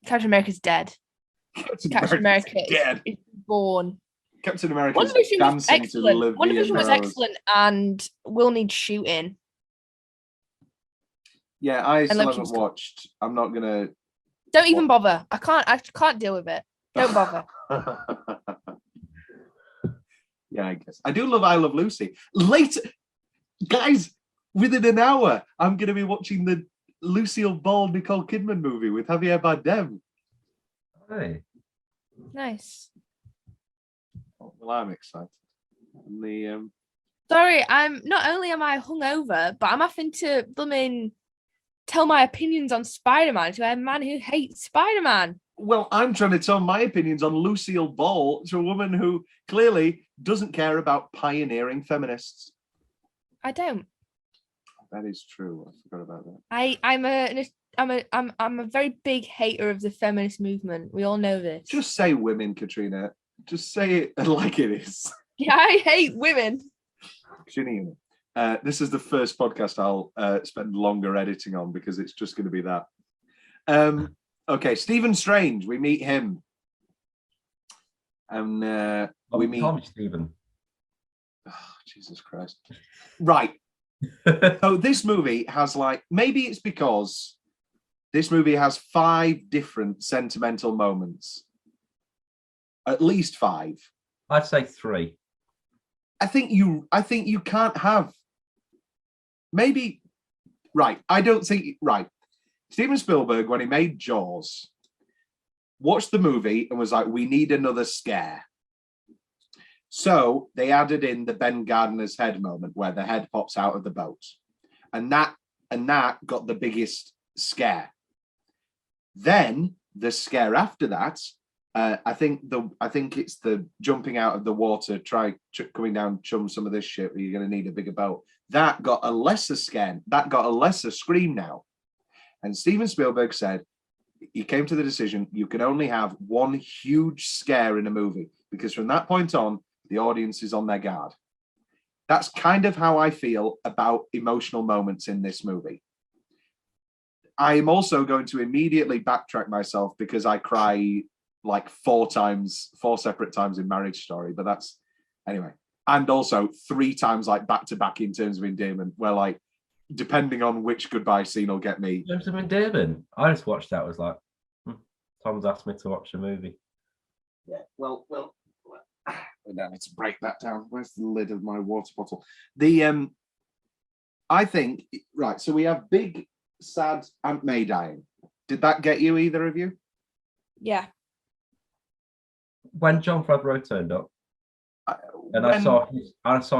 Captain America's dead. Captain America is born. Captain America is WandaVision was dancing excellent. to live. WandaVision was excellent and will need shooting. Yeah, I still haven't watched. I'm not gonna. Don't even bother. I can't deal with it. Don't bother. Yeah, I guess. I do love I Love Lucy. Later, guys, within an hour, I'm gonna be watching the Lucille Ball Nicole Kidman movie with Javier Bardem. Hey. Nice. Well, I'm excited. And Sorry, I'm not only am I hungover, but I'm having to tell my opinions on Spider-Man to a man who hates Spider-Man. Well, I'm trying to tell my opinions on Lucille Ball to a woman who clearly doesn't care about pioneering feminists. I don't. That is true. I forgot about that. I'm a very big hater of the feminist movement. We all know this. Just say women, Katrina. Just say it like it is. Yeah, I hate women. Katrina Unitt. This is the first podcast I'll spend longer editing on because it's just going to be that. Okay, Stephen Strange. We meet him. And we meet Tom Stephen. Oh, Jesus Christ. Right. So this movie has maybe it's because this movie has 5 different sentimental moments. At least 5. I'd say 3. I think you can't have maybe right. I don't think right. Steven Spielberg, when he made Jaws, watched the movie and was like, we need another scare. So they added in the Ben Gardner's head moment where the head pops out of the boat. And that got the biggest scare. Then the scare after that, I think it's the jumping out of the water, coming down, chum some of this shit, you're going to need a bigger boat. That got a lesser scare. That got a lesser scream now. And Steven Spielberg said he came to the decision you can only have one huge scare in a movie, because from that point on, the audience is on their guard. That's kind of how I feel about emotional moments in this movie. I am also going to immediately backtrack myself because I cry like 4 separate times in Marriage Story, but that's anyway. And also 3 times like back to back in terms of endearment, where like depending on which goodbye scene will get me. In terms of endearment, I just watched that. Was like, Tom's asked me to watch a movie. Yeah, well, now let's break that down. Where's the lid of my water bottle? I think right. So we have big, sad Aunt May dying. Did that get you, either of you? Yeah. When John Favreau turned up, I saw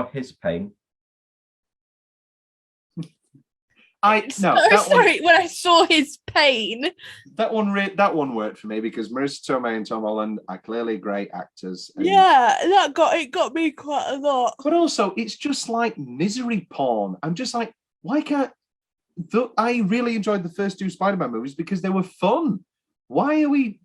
his pain. Sorry, when I saw his pain. That one worked for me because Marissa Tomei and Tom Holland are clearly great actors. Yeah, that got me quite a lot. But also, it's just like misery porn. I'm just like, why can't? I really enjoyed the first 2 Spider-Man movies because they were fun. What are we?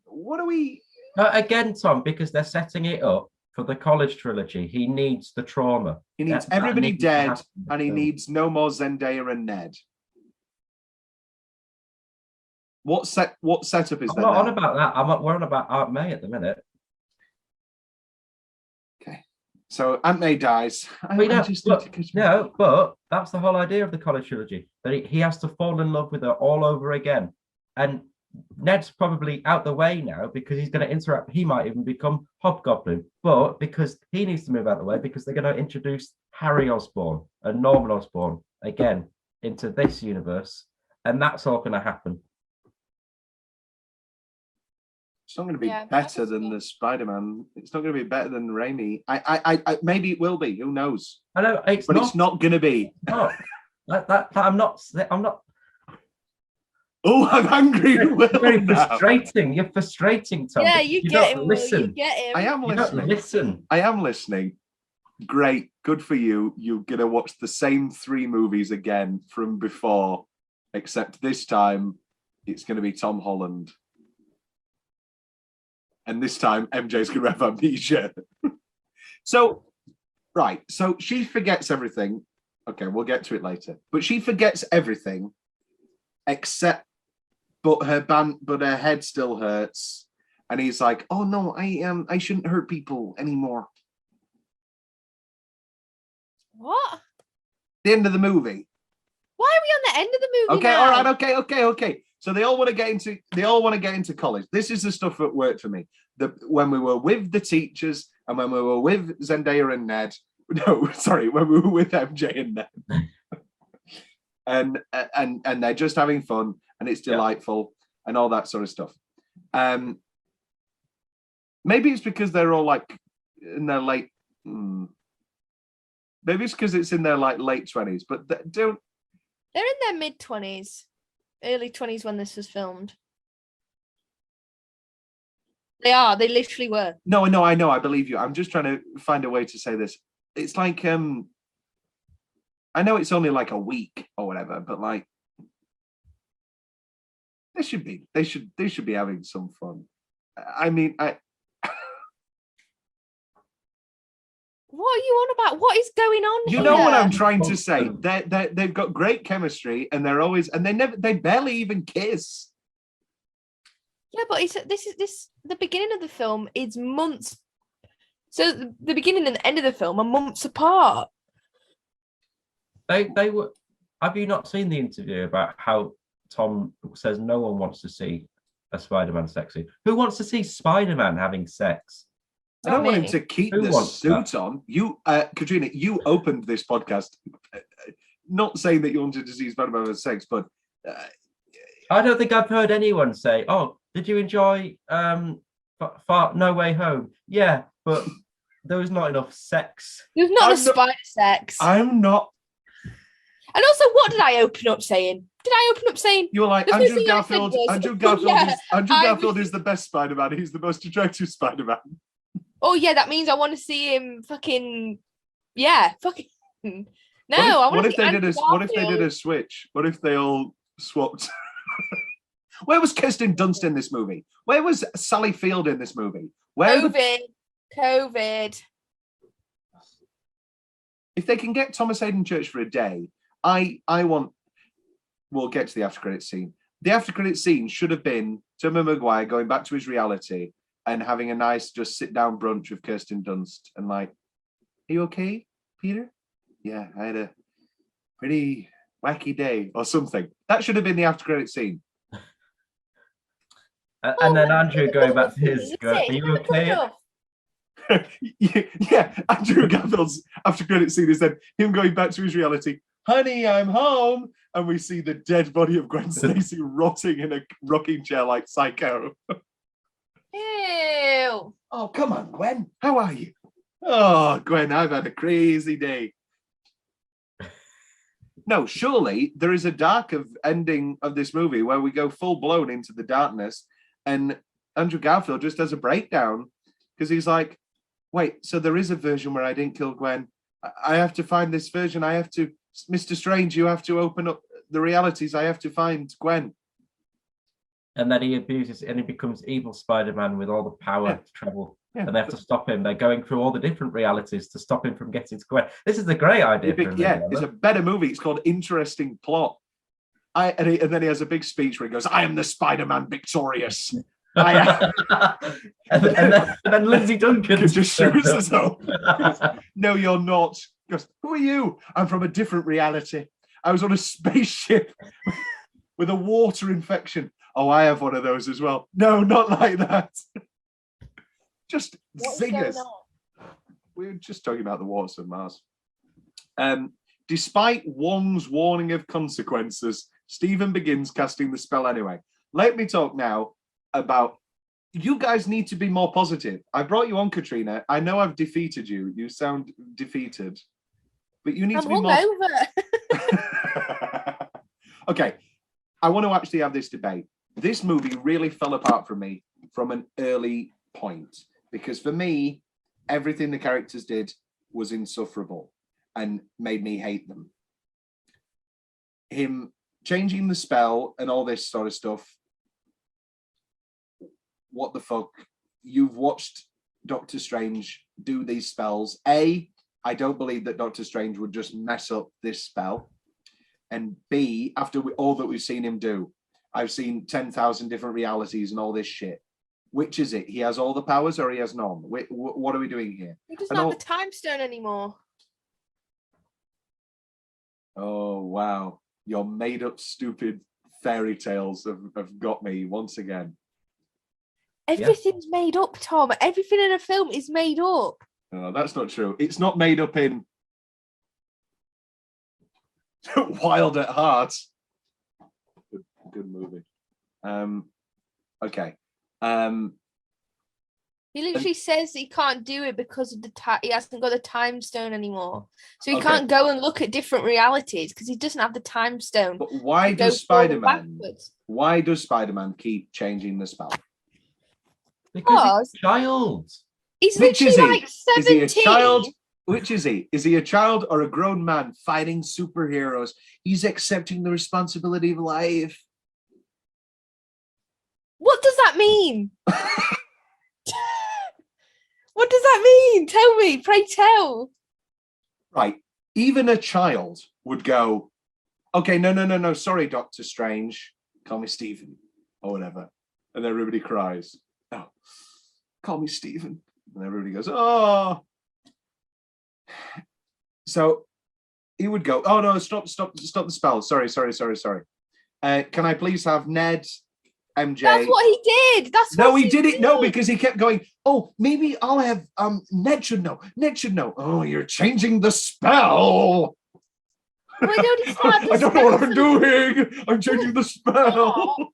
Again, Tom, because they're setting it up for the college trilogy. He needs the trauma. He needs everybody dead, and he needs no more Zendaya and Ned. What setup is I'm there? not on about that. We're on about Aunt May at the minute. Okay, so Aunt May dies. But that's the whole idea of the college trilogy. That he has to fall in love with her all over again. And Ned's probably out the way now because he's going to interact. He might even become Hobgoblin. But because he needs to move out of the way because they're going to introduce Harry Osborn and Norman Osborn again into this universe. And that's all going to happen. It's not going to be better than the Spider-Man. It's not going to be better than Raimi. I maybe it will be. Who knows? I know, it's not going to be. No, I'm not. Oh, I'm angry. You're very frustrating. You're frustrating, Tom. Yeah, you get him. Listen. You get him. I am listening. Listen. I am listening. Great, good for you. You're gonna watch the same 3 movies again from before, except this time it's going to be Tom Holland. And this time, MJ's going to have amnesia. So she forgets everything. Okay, we'll get to it later. But she forgets everything, but her head still hurts. And he's like, "Oh no, I shouldn't hurt people anymore." What? The end of the movie. Why are we on the end of the movie? Okay, now? all right, okay. So they all want to get into college. This is the stuff that worked for me. When we were with the teachers and when we were with Zendaya and Ned. No, sorry, when we were with MJ and Ned. and they're just having fun and it's delightful and all that sort of stuff. Maybe it's because they're all like in their late. Maybe it's because it's in their like late 20s, but they're in their mid-20s. Early 20s when this was filmed. They literally were. No, I know, I believe you. I'm just trying to find a way to say this. It's like I know it's only like a week or whatever, but like they should be having some fun. I mean, what are you on about? What is going on here? You know what I'm trying to say? They've got great chemistry, and they barely even kiss. Yeah, but the beginning of the film is months. So the beginning and the end of the film are months apart. They were. Have you not seen the interview about how Tom says no one wants to see a Spider-Man sex scene? Who wants to see Spider-Man having sex? I don't want him to keep the suit on. You, Katrina, you opened this podcast not saying that you wanted to see Spider-Man have sex, but I don't think I've heard anyone say, "Oh, did you enjoy No Way Home?" Yeah, but there was not enough sex. There's not a spider sex. I'm not. And also, what did I open up saying? Did I open up saying you were like Andrew Garfield? Andrew Garfield is the best Spider-Man. He's the most attractive Spider-Man. Oh yeah, that means I want to see him fucking. Yeah, fucking. No, What if they did a switch? What if they all swapped Where was Kirsten Dunst in this movie? Where was Sally Field in this movie? Where COVID. If they can get Thomas Hayden Church for a day, I want. We'll get to the after credit scene. The after credit scene should have been Tobey Maguire going back to his reality and having a nice just sit down brunch with Kirsten Dunst and like, are you okay, Peter? Yeah, I had a pretty wacky day or something. That should have been the after credit scene. And then Andrew going back to his, are you okay? Yeah, Andrew Garfield's after credit scene is then him going back to his reality. Honey, I'm home. And we see the dead body of Gwen Stacy rotting in a rocking chair like Psycho. Ew. Oh, come on, Gwen. How are you? Oh, Gwen, I've had a crazy day. No, surely there is a dark ending of this movie where we go full blown into the darkness and Andrew Garfield just has a breakdown because he's like, wait, so there is a version where I didn't kill Gwen. I have to find this version. I have to, Mr. Strange, you have to open up the realities. I have to find Gwen. And then he abuses and he becomes evil Spider-Man with all the power to travel. Yeah. And they have to stop him. They're going through all the different realities to stop him from getting to Gwen. This is a great idea. It's a better movie. It's called Interesting Plot. And then he has a big speech where he goes, I am the Spider-Man victorious. and then Lindsay Duncan just shoots us up. No, you're not. He goes, who are you? I'm from a different reality. I was on a spaceship with a water infection. Oh, I have one of those as well. No, not like that. Just zingers. We were just talking about the waters of Mars. Despite Wong's warning of consequences, Stephen begins casting the spell anyway. Let me talk now about, you guys need to be more positive. I brought you on, Katrina. I know I've defeated you. You sound defeated. But you need to be more... Okay, I want to actually have this debate. This movie really fell apart for me from an early point. Because for me, everything the characters did was insufferable and made me hate them. Him changing the spell and all this sort of stuff. What the fuck? You've watched Doctor Strange do these spells. A, I don't believe that Doctor Strange would just mess up this spell. And B, after all that we've seen him do, I've seen 10,000 different realities and all this shit. Which is it? He has all the powers or he has none? What are we doing here? He doesn't have the time stone anymore. Oh, wow. Your made up stupid fairy tales have got me once again. Everything's made up, Tom. Everything in a film is made up. No, that's not true. It's not made up in Wild at Heart. Good movie. Okay. He literally says he can't do it because of he hasn't got the time stone anymore. So he can't go and look at different realities because he doesn't have the time stone. But why does Spider-Man keep changing the spell? Because he's a child. He's literally like 17. Is he a child? Which is he? Is he a child or a grown man fighting superheroes? He's accepting the responsibility of life. What does that mean? What does that mean? Tell me, pray tell. Right. Even a child would go, okay, no, sorry, Doctor Strange. Call me Stephen or whatever. And then everybody cries. Oh, call me Stephen. And everybody goes, oh. So he would go, oh no, stop the spell. Sorry. Can I please have Ned, MJ? That's what he did. He didn't know because he kept going, oh, maybe I'll have Ned should know. Oh, you're changing the spell. I don't know what I'm doing. I'm changing the spell.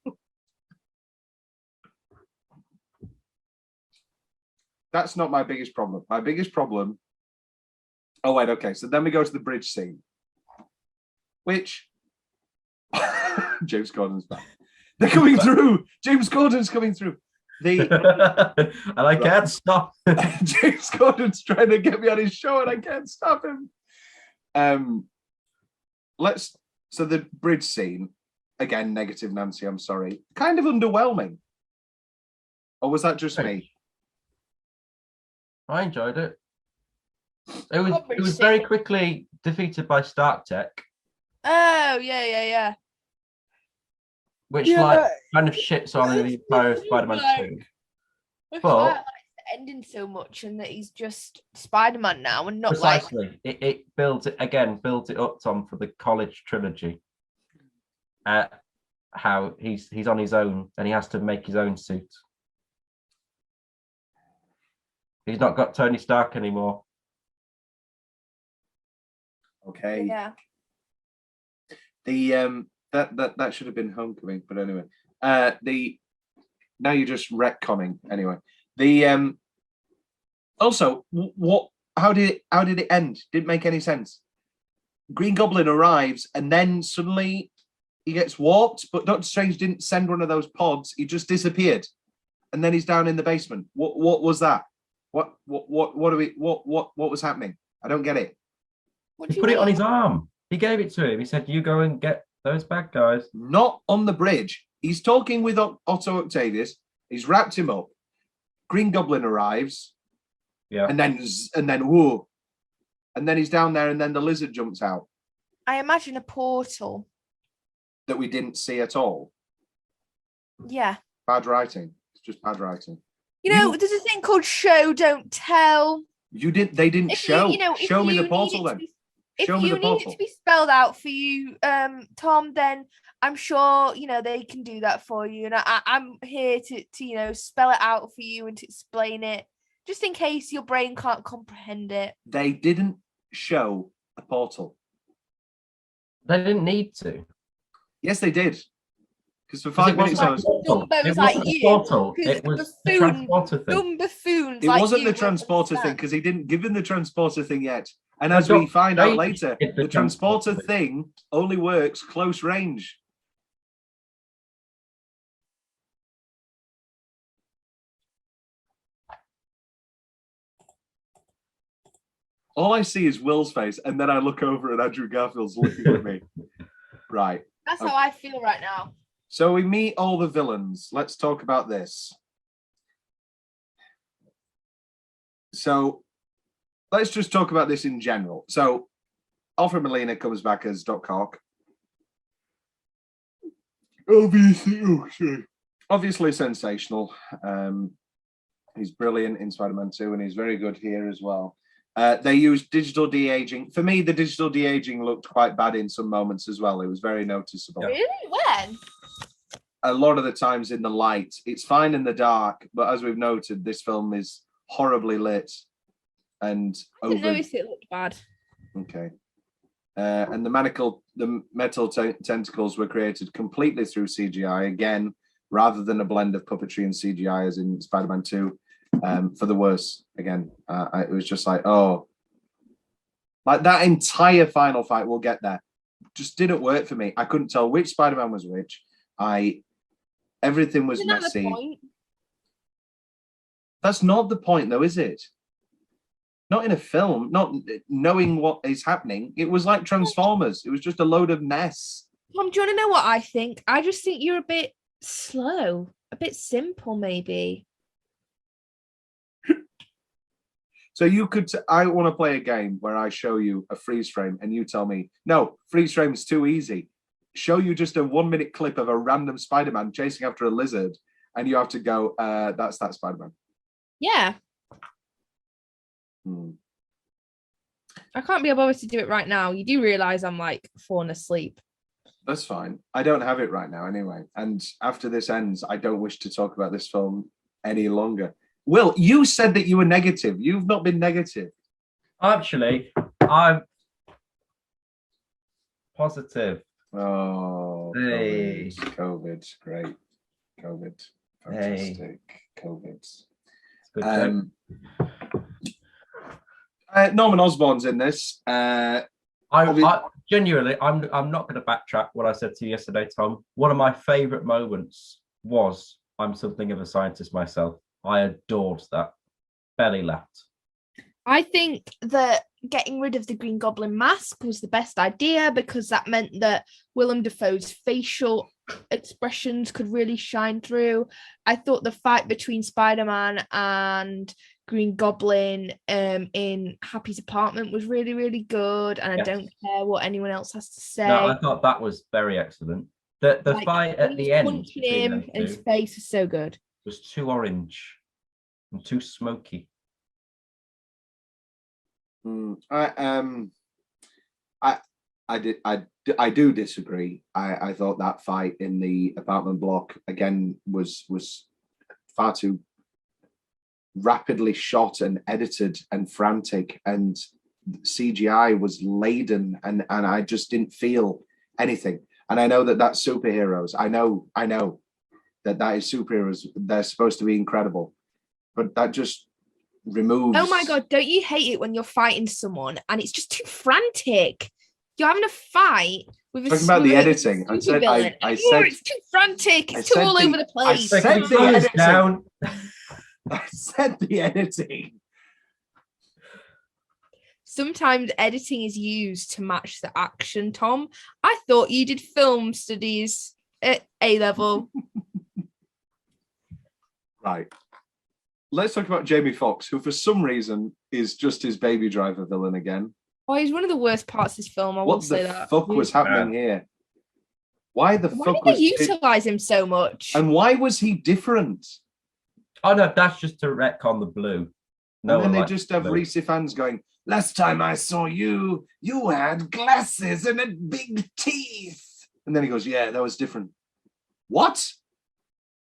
That's not my biggest problem. My biggest problem. Oh, wait, okay. So then we go to the bridge scene, which James Corden's back. They're coming through. James Corden's coming through. And I can't stop. James Corden's trying to get me on his show and I can't stop him. So the bridge scene, again, negative Nancy, I'm sorry, kind of underwhelming. Or was that just me? I enjoyed it. It was very quickly defeated by Stark Tech. Oh, yeah. Which like kind of shits on the entire Spider-Man 2. But the ending so much, and that he's just Spider-Man now, and not precisely, it builds it up, Tom, for the college trilogy. How he's on his own and he has to make his own suit. He's not got Tony Stark anymore. Okay. Yeah. The that should have been Homecoming, but anyway. Now you're just retconning anyway. The also what how did it end? Didn't make any sense. Green Goblin arrives and then suddenly he gets warped, but Doctor Strange didn't send one of those pods. He just disappeared, and then he's down in the basement. What was that? What was happening? I don't get it. He put it on his arm. He gave it to him. He said, "You go and get those bad guys." Not on the bridge. He's talking with Otto Octavius. He's wrapped him up. Green Goblin arrives. Yeah. And then whoa. And then he's down there, and then the lizard jumps out. I imagine a portal. That we didn't see at all. Yeah. Bad writing. It's just bad writing. You know, there's a thing called show, don't tell. They didn't show. Show me the portal then. Show me the portal. If you need it to be spelled out for you, Tom, then I'm sure, they can do that for you. And I'm here to spell it out for you and to explain it, just in case your brain can't comprehend it. They didn't show a portal. They didn't need to. Yes, they did. Because for 5 minutes I was... It wasn't the portal. It was the transporter thing. Dumb buffoons. It wasn't the transporter thing, because he didn't give him the transporter thing yet. And as we find out later, the transporter thing only works close range. All I see is Will's face, and then I look over and Andrew Garfield's looking at me. Right. That's how I feel right now. So we meet all the villains. Let's talk about this. So let's just talk about this in general. So Alfred Molina comes back as Doc Ock. Obviously sensational. He's brilliant in Spider-Man 2, and he's very good here as well. They used digital de-aging. For me, the digital de-aging looked quite bad in some moments as well. It was very noticeable. Really? When? A lot of the times in the light. It's fine in the dark, but as we've noted, this film is horribly lit. And I didn't notice it looked bad. Okay. And the metal tentacles were created completely through CGI, again, rather than a blend of puppetry and CGI as in Spider-Man 2. For the worse, again. It was just like, like that entire final fight, we'll get there, just didn't work for me. I couldn't tell which Spider-Man was which. Everything was messy. That's not the point, though, is it? Not in a film, not knowing what is happening. It was like Transformers. It was just a load of mess. Tom, do you want to know what I think? I just think you're a bit slow, a bit simple, maybe. So I want to play a game where I show you a freeze frame and you tell me, no, freeze frame is too easy. Show you just a 1 minute clip of a random Spider-Man chasing after a lizard, and you have to go, that's that Spider-Man. Yeah. I can't be bothered to do it right now. You do realize I'm like falling asleep. That's fine. I don't have it right now anyway. And after this ends, I don't wish to talk about this film any longer. Will, you said that you were negative. You've not been negative. Actually, I'm positive. Oh, hey. COVID. Great. COVID. Fantastic. Hey. COVID. Good Norman Osborn's in this. I genuinely, I'm not going to backtrack what I said to you yesterday, Tom. One of my favourite moments was I'm something of a scientist myself. I adored that. Belly laughed. I think that getting rid of the Green Goblin mask was the best idea because that meant that Willem Dafoe's facial expressions could really shine through. I thought the fight between Spider-Man and Green Goblin in Happy's apartment was really, really good, and I don't care what anyone else has to say. No, I thought that was very excellent. The fight at the end punching him and his face was so good. Was too orange and too smoky. I do disagree. I thought that fight in the apartment block again was far too rapidly shot and edited and frantic, and CGI was laden, and I just didn't feel anything. And I know that that's superheroes. I know that is superheroes. They're supposed to be incredible, but that just removes. Oh my god! Don't you hate it when you're fighting someone and it's just too frantic? You're having a fight with a talking about the editing. I said it's too frantic. It's too all over the place. I said the editing. Down. I said the editing. Sometimes editing is used to match the action, Tom. I thought you did film studies at A-level. Right. Let's talk about Jamie Foxx, who for some reason is just his Baby Driver villain again. Oh, he's one of the worst parts of this film. I will say that. What the fuck was happening here? Why the fuck did they utilize him so much? And why was he different? Oh no, that's just to retcon the blue. No, and then they just have Reese fans going, last time I saw you, you had glasses and had big teeth. And then he goes, yeah, that was different. What?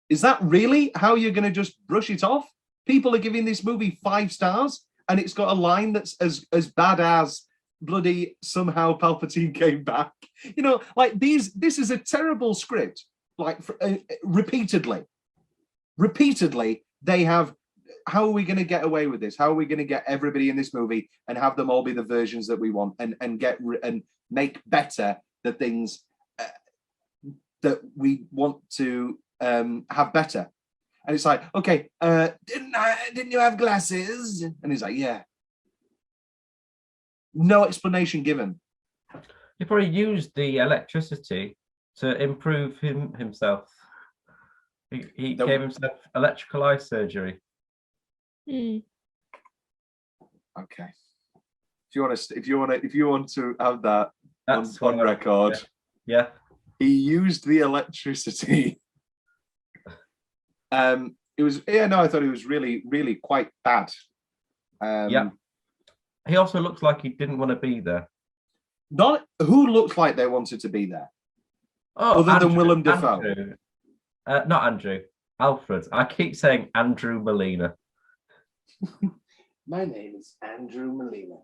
Is that really how you're going to just brush it off? People are giving this movie 5 stars, and it's got a line that's as bad as bloody somehow Palpatine came back. You know, like this is a terrible script. Like repeatedly, they have. How are we going to get away with this? How are we going to get everybody in this movie and have them all be the versions that we want and make better the things that we want to have better? And it's like, okay, didn't you have glasses? And he's like, yeah. No explanation given. He probably used the electricity to improve himself. He gave himself electrical eye surgery. Mm. Okay. If you want to have that That's on record, yeah. He used the electricity. I thought it was really, really quite bad. Yeah. He also looks like he didn't want to be there. Not who looked like they wanted to be there. Oh, other than Willem Dafoe. Not Andrew. Alfred. I keep saying Andrew Molina. My name is Andrew Molina.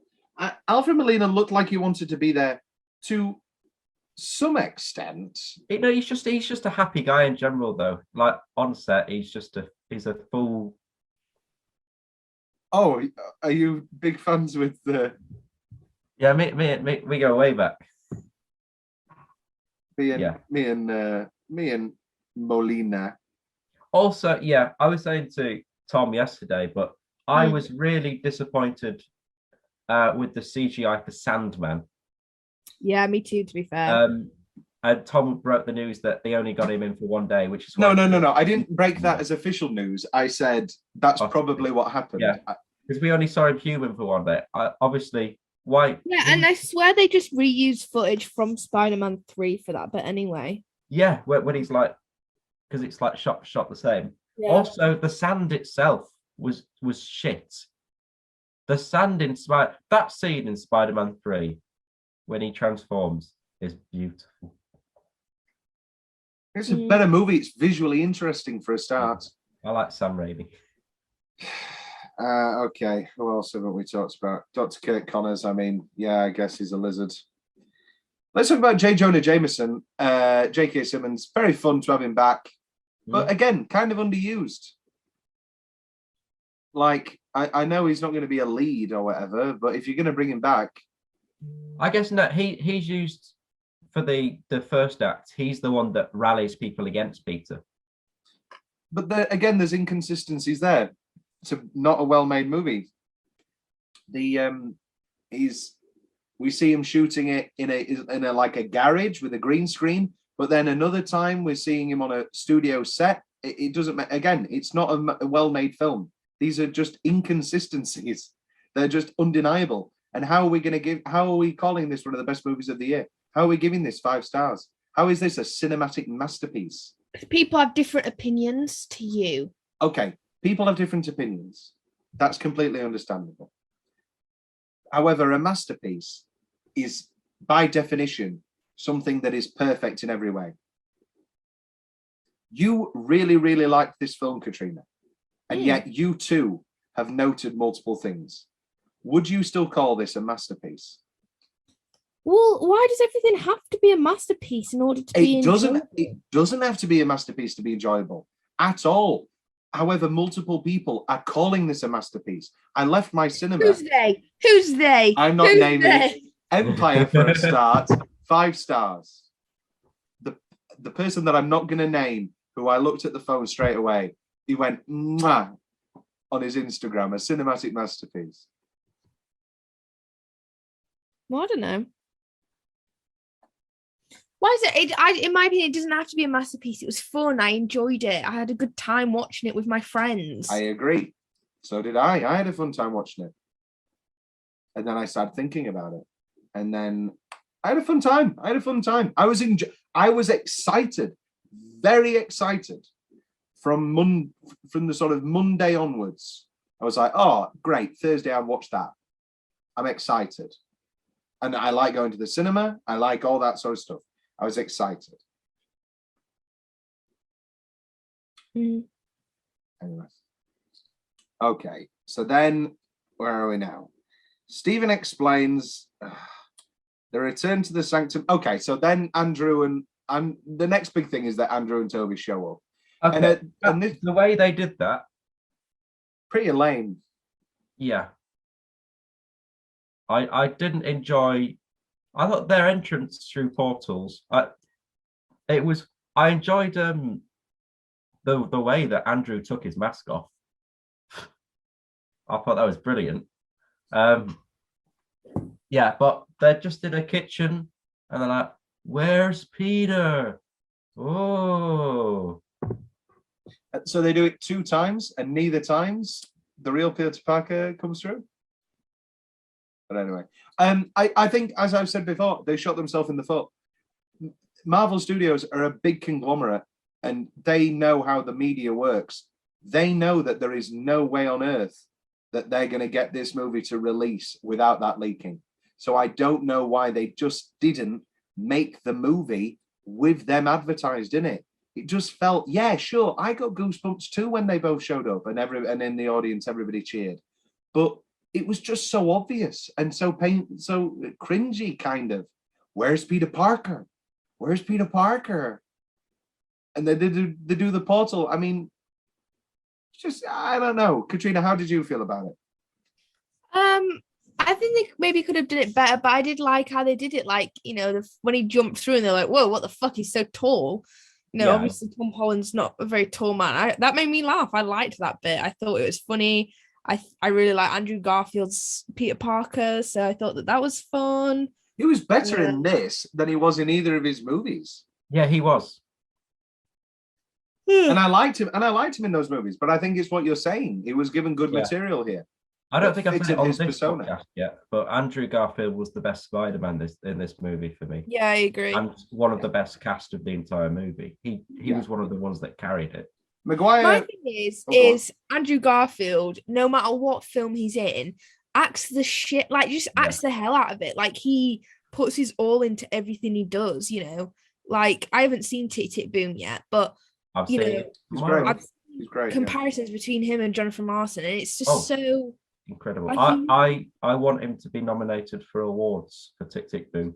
Alfred Molina looked like he wanted to be there to some extent. He's just a happy guy in general, though. Like on set, he's a full. Oh, are you big fans with the? Yeah, me, we go way back. Me and Molina. Also, yeah, I was saying to Tom yesterday, but I was really disappointed with the CGI for Sandman. Yeah, me too, to be fair. And Tom broke the news that they only got him in for 1 day, which is No. I didn't break that as official news. I said that's probably what happened. Yeah, because we only saw him human for 1 day. Obviously, why? Yeah, and I swear they just reused footage from Spider-Man 3 for that. But anyway. Yeah, when he's like, because it's like shot the same. Yeah. Also, the sand itself was shit. The sand in that scene in Spider-Man 3 when he transforms is beautiful. It's a better movie. It's visually interesting for a start. I like Sam Raimi. Okay, who else haven't we talked about? Dr. Kirk Connors. I mean, yeah, I guess he's a lizard. Let's talk about Jonah Jameson. J.K. Simmons. Very fun to have him back, but again, kind of underused. Like, I know he's not going to be a lead or whatever, but if you're going to bring him back, I guess no. He's used for the first act. He's the one that rallies people against Peter. But there's inconsistencies there. It's not a well-made movie. The we see him shooting it in a like a garage with a green screen, but then another time we're seeing him on a studio set. It doesn't again, it's not a well-made film. These are just inconsistencies. They're just undeniable. And how are we calling this one of the best movies of the year? How are we giving this 5 stars? How is this a cinematic masterpiece? People have different opinions to you. Okay, people have different opinions. That's completely understandable. However, a masterpiece is, by definition, something that is perfect in every way. You really, really liked this film, Katrina, and yet you too have noted multiple things. Would you still call this a masterpiece? Well, why does everything have to be a masterpiece in order to be enjoyable? It doesn't have to be a masterpiece to be enjoyable at all. However, multiple people are calling this a masterpiece. I left my cinema. Who's they? Who's they? I'm not Who's naming they? Empire for a start. 5 stars. The person that I'm not going to name, who I looked at the phone straight away, he went mwah on his Instagram, a cinematic masterpiece. Well, I don't know. Why is it? In my opinion, it doesn't have to be a masterpiece. It was fun. I enjoyed it. I had a good time watching it with my friends. I agree. So did I. I had a fun time watching it. And then I started thinking about it. And then I had a fun time. I was excited, very excited from the sort of Monday onwards. I was like, oh, great. Thursday, I'll watch that. I'm excited. And I like going to the cinema. I like all that sort of stuff. I was excited. Anyway. Okay. So then, where are we now? Stephen explains the return to the sanctum. Okay. So then Andrew and the next big thing is that Andrew and Toby show up. Okay. And this, the way they did that, pretty lame. yeah. I didn't enjoy. I thought their entrance through portals. I enjoyed the way that Andrew took his mask off. I thought that was brilliant. Yeah, but they're just in a kitchen and they're like, "Where's Peter?" Oh. So they do it 2 times, and neither times the real Peter Parker comes through. But anyway, I think, as I've said before, they shot themselves in the foot. Marvel Studios are a big conglomerate, and they know how the media works. They know that there is no way on earth that they're going to get this movie to release without that leaking. So I don't know why they just didn't make the movie with them advertised in it. It just felt, yeah, sure, I got goosebumps too when they both showed up, and in the audience everybody cheered. But it was just so obvious and so cringy, kind of. Where's Peter Parker? Where's Peter Parker? And they do the portal. I mean, just, I don't know. Katrina, how did you feel about it? I think they maybe could have done it better, but I did like how they did it. Like, when he jumped through and they're like, "Whoa, what the fuck? He's so tall." Yeah. Obviously Tom Holland's not a very tall man. That made me laugh. I liked that bit. I thought it was funny. I really like Andrew Garfield's Peter Parker, so I thought that was fun. He was better in this than he was in either of his movies. Yeah, he was. And I liked him in those movies, but I think it's what you're saying. He was given good material here. I don't think I've fitted said it on his this persona podcast yet, but Andrew Garfield was the best Spider-Man in this movie for me. Yeah, I agree. And one of the best cast of the entire movie. He was one of the ones that carried it. Maguire. My thing is Andrew Garfield, no matter what film he's in, acts the shit, like just acts the hell out of it. Like he puts his all into everything he does, Like I haven't seen Tick Tick Boom yet, but I've seen it. He's great. I've He's great. comparisons between him and Jonathan Larson, and it's just so incredible. I want him to be nominated for awards for Tick Tick Boom.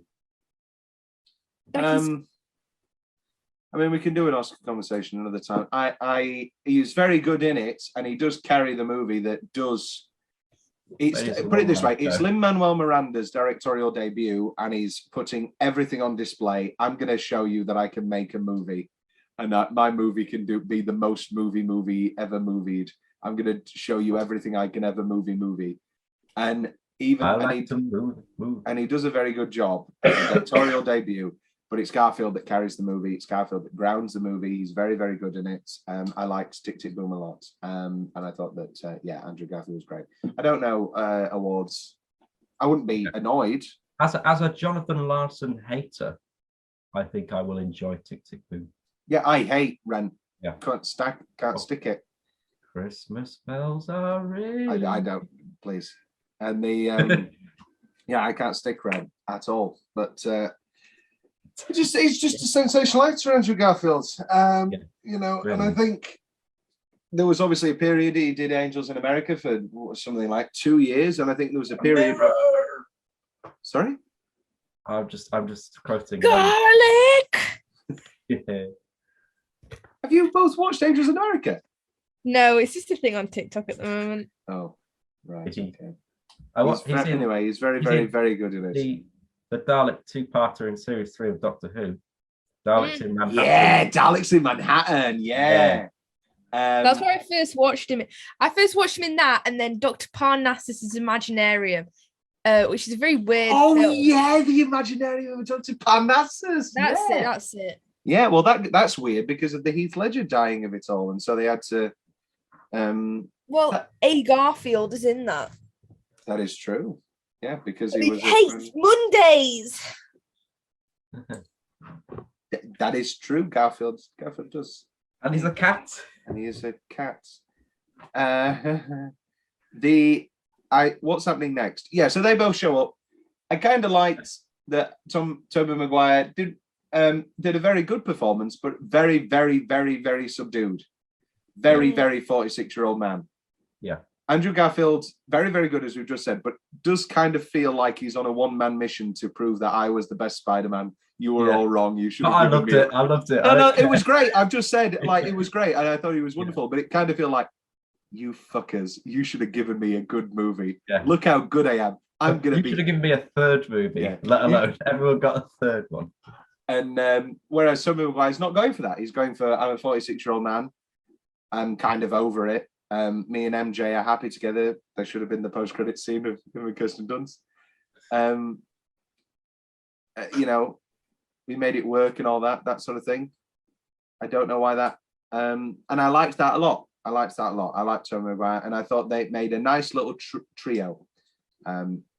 I mean, we can do an Oscar conversation another time. He's very good in it, and he does carry the movie. Put it this way: it's Lin-Manuel Miranda's directorial debut, and he's putting everything on display. I'm going to show you that I can make a movie, and that my movie can be the most movie ever movied. I'm going to show you everything I can ever movie. And Even I and like to move. and he does a very good job as a directorial debut. But it's Garfield that carries the movie. It's Garfield that grounds the movie. He's very, very good in it. I liked Tick Tick Boom a lot. And I thought that, Andrew Garfield was great. I don't know awards. I wouldn't be annoyed. As a Jonathan Larson hater, I think I will enjoy Tick Tick Boom. Yeah, I hate Rent. Yeah. Can't stick it. Christmas bells are ringing. I don't, please. And the, I can't stick Rent at all. But... He's just a sensational actor, Andrew Garfield. Really. And I think there was obviously a period he did Angels in America for something like 2 years, and I think there was a period. Sorry, I'm just quoting. Garlic. Yeah. Have you both watched Angels in America? No, it's just a thing on TikTok at the moment. Oh, right. Is Okay. Anyway, he's very, very, very good in it. The Dalek two-parter in series 3 of Doctor Who. Daleks in Manhattan. Yeah, Daleks in Manhattan. Yeah. That's where I first watched him. I first watched him in that, and then Dr. Parnassus's Imaginarium, which is a very weird. Oh film. yeah, the Imaginarium of Dr. Parnassus. That's it. Yeah, well, that's weird because of the Heath Ledger dying of it all, and so they had to. A. Garfield is in that. That is true. Yeah, because he hates Mondays. That is true. Garfield does, and he's a cat. And he is a cat. What's happening next? Yeah, so they both show up. I kind of liked that Tobey Maguire did a very good performance, but very, very, very, very subdued. Very, very 46-year-old man. Yeah. Andrew Garfield, very, very good, as we've just said, but does kind of feel like he's on a one-man mission to prove that I was the best Spider-Man. You were all wrong. You should have I loved it. No, it was great. I've just said, it was great, and I thought he was wonderful, but it kind of feel like, you fuckers, you should have given me a good movie. Yeah. Look how good I am. You should have given me a third movie, let alone everyone got a third one. And whereas some of guys not going for that. He's going for, I'm a 46-year-old man. I'm kind of over it. Me and MJ are happy together. There should have been the post-credit scene of him and Kirsten Dunst. We made it work and all that sort of thing. I don't know why that. And I liked that a lot. I liked Tobey Maguire, and I thought they made a nice little trio,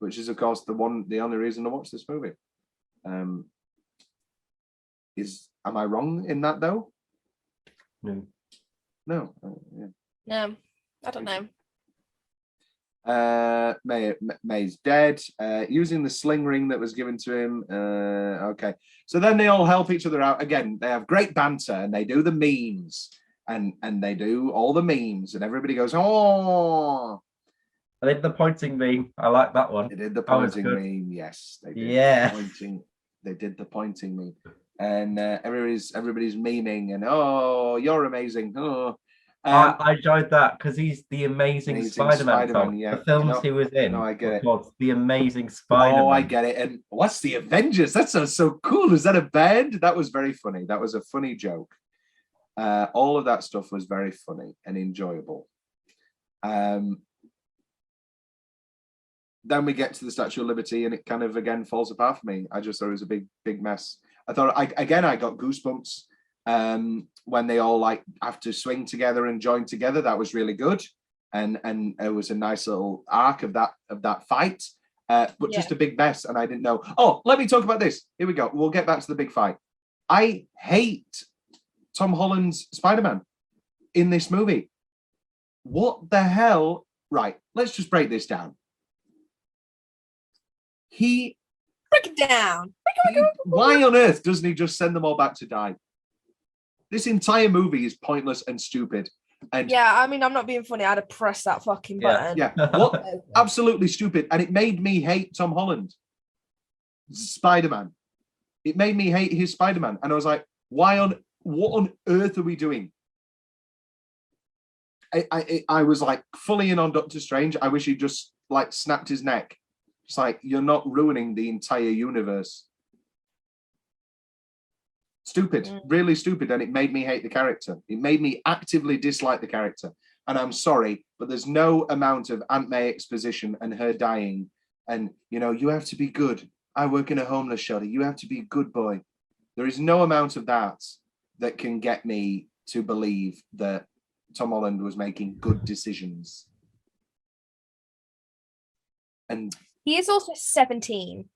which is of course the only reason to watch this movie. Am I wrong in that though? No. No. No, I don't know. May's dead. Using the sling ring that was given to him. Okay. So then they all help each other out. Again, they have great banter and they do the memes. And they do all the memes and everybody goes, oh. I did the pointing meme. I like that one. They did the pointing meme, yes. They did they did the pointing meme. And everybody's memeing and you're amazing. Oh. I enjoyed that because he's the Amazing Spider-Man. Yeah. The films he was in. No, I get it. The Amazing Spider-Man. Oh, I get it. And what's the Avengers? That sounds so cool. Is that a band? That was very funny. That was a funny joke. All of that stuff was very funny and enjoyable. Then we get to the Statue of Liberty and it kind of again falls apart for me. I just thought it was a big mess. I thought I got goosebumps when they all have to swing together and join together. That was really good, and it was a nice little arc of that fight. But just a big mess, and I didn't know. Oh, let me talk about this. Here we go. We'll get back to the big fight. I hate Tom Holland's Spider-Man in this movie. What the hell? Right, let's just break this down. Break it down. Why on earth doesn't he just send them all back to die? This entire movie is pointless and stupid. And I'm not being funny. I'd have pressed that fucking button. Yeah, what? Absolutely stupid. And it made me hate Tom Holland. Spider-Man. It made me hate his Spider-Man. And I was like, what on earth are we doing? I was like fully in on Doctor Strange. I wish he'd just snapped his neck. It's like, you're not ruining the entire universe. Stupid, really stupid. And it made me hate the character. It made me actively dislike the character. And I'm sorry, but there's no amount of Aunt May exposition and her dying and you have to be good. I work in a homeless shelter. You have to be a good boy. There is no amount of that can get me to believe that Tom Holland was making good decisions. And he is also 17.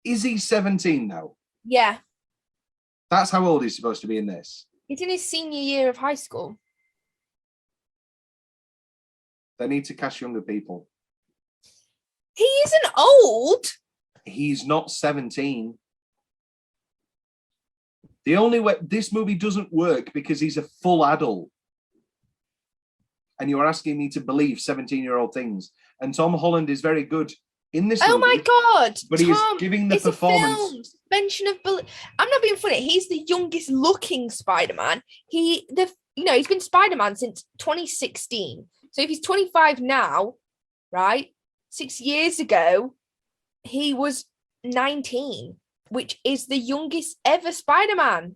Is he 17 now? Yeah. That's how old he's supposed to be in this. He's in his senior year of high school. They need to cast younger people. He isn't old. He's not 17. The only way this movie doesn't work because he's a full adult. And you're asking me to believe 17-year-old things. And Tom Holland is very good in this movie. Oh my God. But Tom, he is giving the performance. Suspension of belief. I'm not being funny. He's the youngest looking Spider-Man. He's been Spider-Man since 2016. So if he's 25 now, right? 6 years ago, he was 19, which is the youngest ever Spider-Man.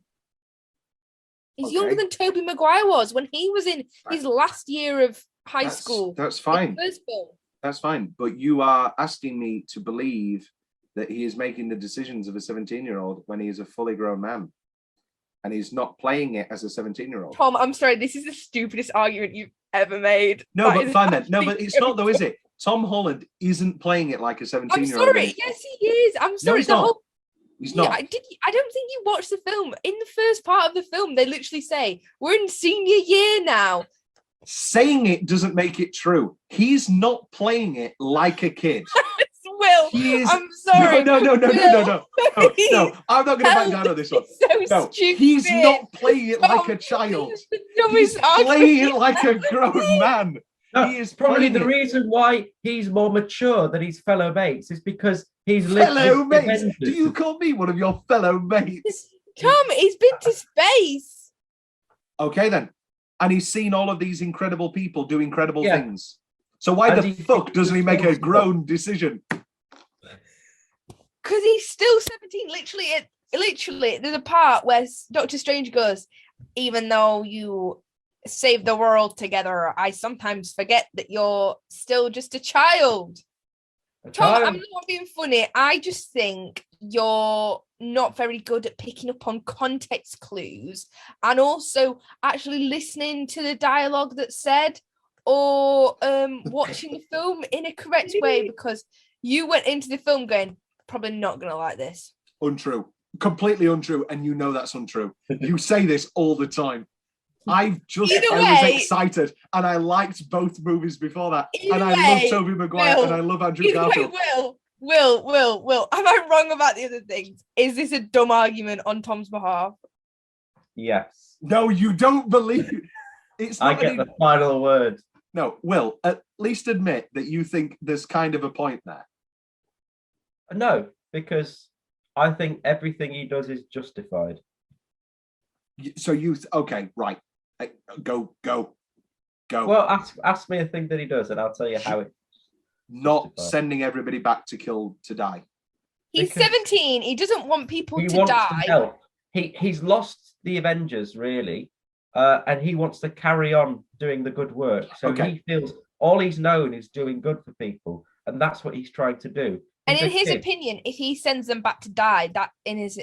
He's younger than Tobey Maguire was when he was in his last year of high school. That's fine. First film. That's fine. But you are asking me to believe that he is making the decisions of a 17-year-old when he is a fully grown man. And he's not playing it as a 17-year-old. Tom, I'm sorry. This is the stupidest argument you've ever made. No, but fine then. No, but it's not though, is it? Tom Holland isn't playing it like a 17-year-old. I'm sorry. Yes, he is. I'm sorry. No, he's not. He's not. I don't think you watched the film. In the first part of the film, they literally say, we're in senior year now. Saying it doesn't make it true. He's not playing it like a kid. Will, I'm sorry. No. I'm not going to back down on this one. So stupid. He's not playing it like a child. He's playing it like a grown man. No, he is probably the reason why he's more mature than his fellow mates is because he's lived fellow mates. Avengers. Do you call me one of your fellow mates? Tom, he's been to space. Okay then, and he's seen all of these incredible people do incredible things. So why the fuck doesn't he make a grown decision? Because he's still 17. Literally, there's a part where Doctor Strange goes, even though you save the world together, I sometimes forget that you're still just a child. Tom, I'm not being funny. I just think you're not very good at picking up on context clues and also actually listening to the dialogue that's said or watching the film in a correct way, because you went into the film going, probably not going to like this. Untrue. Completely untrue. And you know that's untrue. You say this all the time. I was excited and I liked both movies before that. I love Tobey Maguire and I love Andrew Garfield. Will, am I wrong about the other things? Is this a dumb argument on Tom's behalf? Yes. No, you don't believe it. It's not I get the final word. No, Will, at least admit that you think there's kind of a point there. No, because I think everything he does is justified. So okay, right. Go. Well, ask me a thing that he does, and I'll tell you how it. Not sending everybody back to die. He's 17. He doesn't want people to wants die. To help. He's lost the Avengers, really, and he wants to carry on doing the good work. So he feels all he's known is doing good for people, and that's what he's trying to do. And in his opinion, if he sends them back to die, that is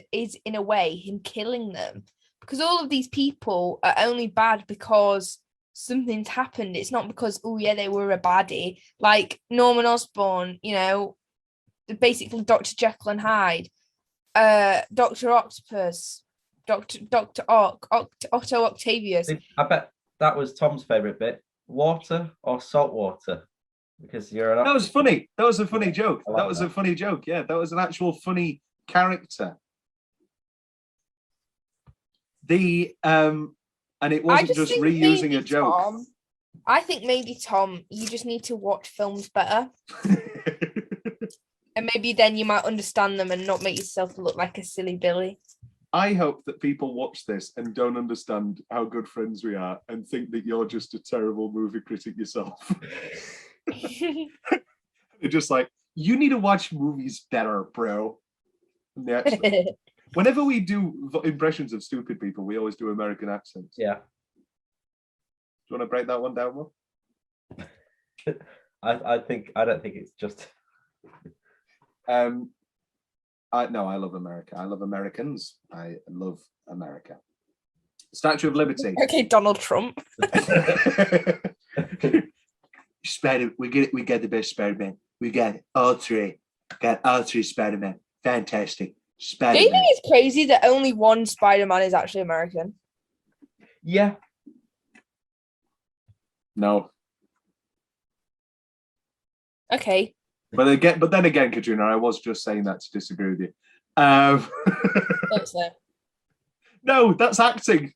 in a way him killing them. Because all of these people are only bad because something's happened. It's not because, they were a baddie. Like Norman Osborn, basically Dr. Jekyll and Hyde, Dr. Octopus, Dr. Otto Octavius. I bet that was Tom's favourite bit. Water or salt water? Because you're an... That was funny. That was a funny joke. That was a funny joke. Yeah, that was an actual funny character. And it wasn't just reusing a joke. Tom, I think maybe, Tom, you just need to watch films better. And maybe then you might understand them and not make yourself look like a silly Billy. I hope that people watch this and don't understand how good friends we are and think that you're just a terrible movie critic yourself. They're just like, you need to watch movies better, bro. Yeah. Whenever we do impressions of stupid people, we always do American accents. Yeah. Do you want to break that one down, Will? I don't think it's just. I love America. I love Americans. I love America. Statue of Liberty. Okay, Donald Trump. Spider, we get the best Spider-Man. We got all three. Got all three Spider-Man. Fantastic. Do you Spider-Man. think it's crazy that only one Spider-Man is actually American? Yeah. No. Okay. But then again, Katrina, I was just saying that to disagree with you. That's there. No, that's acting.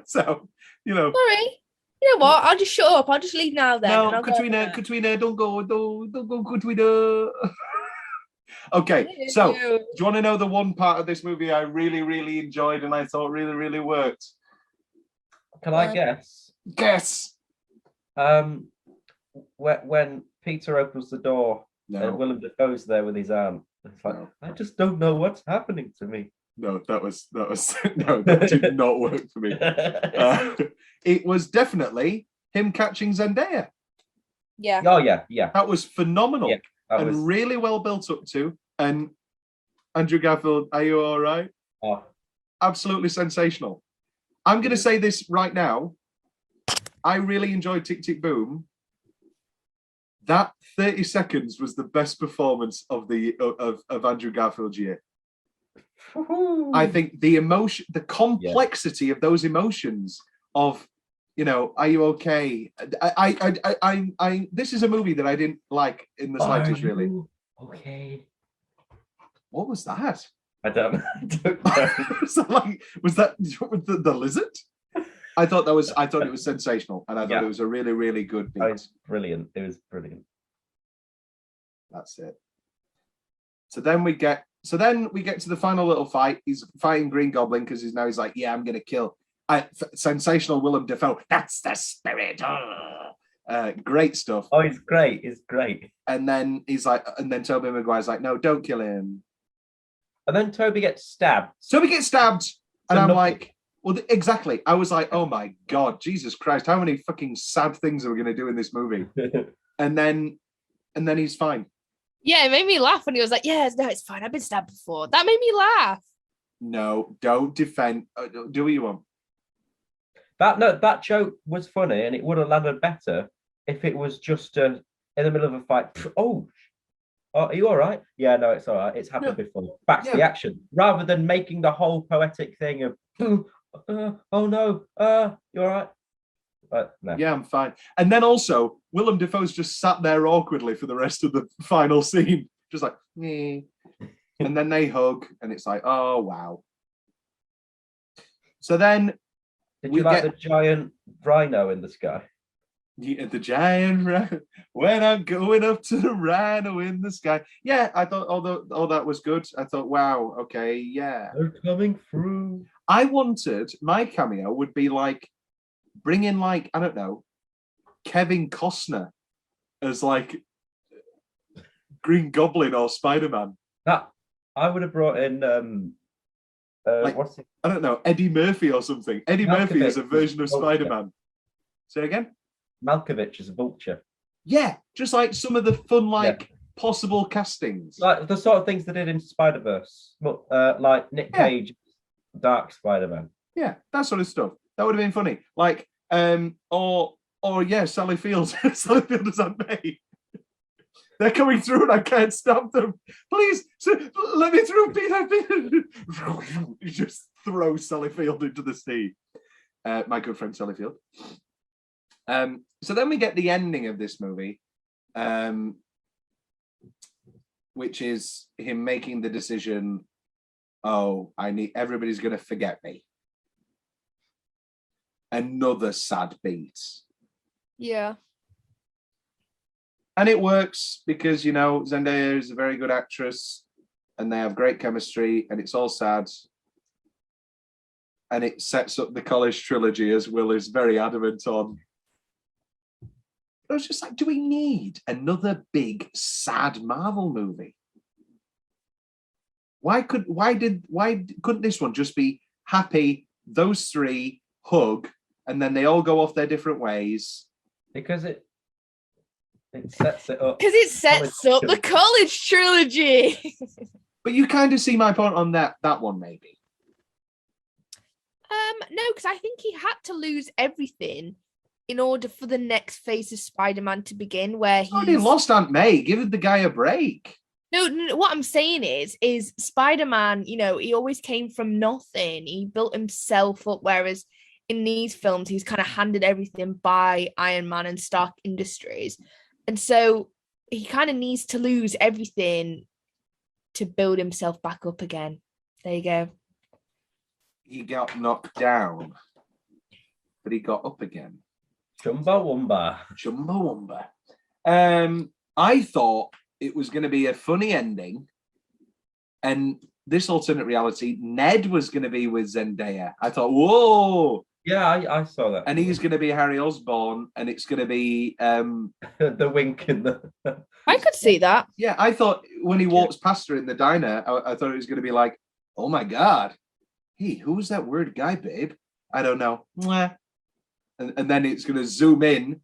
So, you know. Sorry. You know what? I'll just shut up. I'll just leave now then. and No, I'll go Katrina, don't go, Katrina. Okay, so do you want to know the one part of this movie I really, really enjoyed and I thought really, really worked? Can I guess? Guess. When Peter opens the door and Willem Dafoe's there with his arm, it's like, I just don't know what's happening to me. No, that did not work for me. It was definitely him catching Zendaya. Yeah. Oh yeah. That was phenomenal. Yeah, and really well built up to. And Andrew Garfield, are you all right? Oh. Absolutely sensational. I'm going to say this right now. I really enjoyed Tick Tick Boom. That 30 seconds was the best performance of Andrew Garfield's year. I think the emotion, the complexity of those emotions of, you know, are you okay? I this is a movie that I didn't like in the slightest, really. Okay. What was that? I don't know. Was that the lizard? I thought it was sensational, and I thought it was a really, really good beat. It was brilliant. It was brilliant. That's it. So then we get to the final little fight. He's fighting Green Goblin because he's like, yeah, I'm gonna kill. Sensational Willem Dafoe. That's the spirit. Great stuff. Oh, he's great. He's great. And then Tobey Maguire's like, no, don't kill him. And then Toby gets stabbed. And I'm like, well, exactly. I was like, oh my God, Jesus Christ, how many fucking sad things are we going to do in this movie? and then he's fine. Yeah, it made me laugh when he was like, yeah, no, it's fine. I've been stabbed before. That made me laugh. No, don't defend. Do what you want. That joke was funny, and it would have landed better if it was just in the middle of a fight. Oh, are you all right? Yeah, no, it's all right. It's happened before. Back to the action, rather than making the whole poetic thing of, oh no, you all right? No. Yeah, I'm fine. And then also, Willem Dafoe's just sat there awkwardly for the rest of the final scene, just like, nee. And then they hug, and it's like, oh wow. So then, did you like the giant rhino in the sky? Yeah, the giant rhino. When I'm going up to the rhino in the sky. Yeah, I thought all that was good. I thought, wow, okay, yeah. They're coming through. I wanted my cameo would be like bring in like, I don't know, Kevin Costner as like Green Goblin or Spider-Man. That I would have brought in what's it? I don't know, Eddie Murphy or something. Eddie Murphy is a version of Spider-Man. Say it again? Malkovich is a vulture. Yeah, just like some of the fun, possible castings. Like the sort of things they did in Spider-Verse. Like Nick Cage, Dark Spider-Man. Yeah, that sort of stuff. That would have been funny. Like, Sally Field. Sally Field is on me. They're coming through and I can't stop them. Please, let me through, Peter. You just throw Sally Field into the sea. My good friend Sally Field. So then we get the ending of this movie, which is him making the decision, everybody's going to forget me. Another sad beat. Yeah. And it works because, Zendaya is a very good actress and they have great chemistry and it's all sad. And it sets up the college trilogy, as Will is very adamant on. I was just like, do we need another big, sad Marvel movie? Why couldn't this one just be happy, those three hug, and then they all go off their different ways? Because It sets it up. Because it sets up the college trilogy. But you kind of see my point on that one, maybe. No, because I think he had to lose everything in order for the next phase of Spider-Man to begin, where he already lost Aunt May. Give the guy a break. No, what I'm saying is Spider-Man, you know, he always came from nothing. He built himself up, whereas in these films, he's kind of handed everything by Iron Man and Stark Industries. And so he kind of needs to lose everything to build himself back up again. There you go. He got knocked down, but he got up again. Chumbawamba. I thought it was going to be a funny ending, and this alternate reality, Ned was going to be with Zendaya. I thought, whoa. Yeah, I saw that. And he's going to be Harry Osborn, and it's going to be the wink and the. I could see that. Yeah, I thought when he walks past her in the diner, I thought it was going to be like, oh my God, hey, who's that weird guy, babe? I don't know. And then it's going to zoom in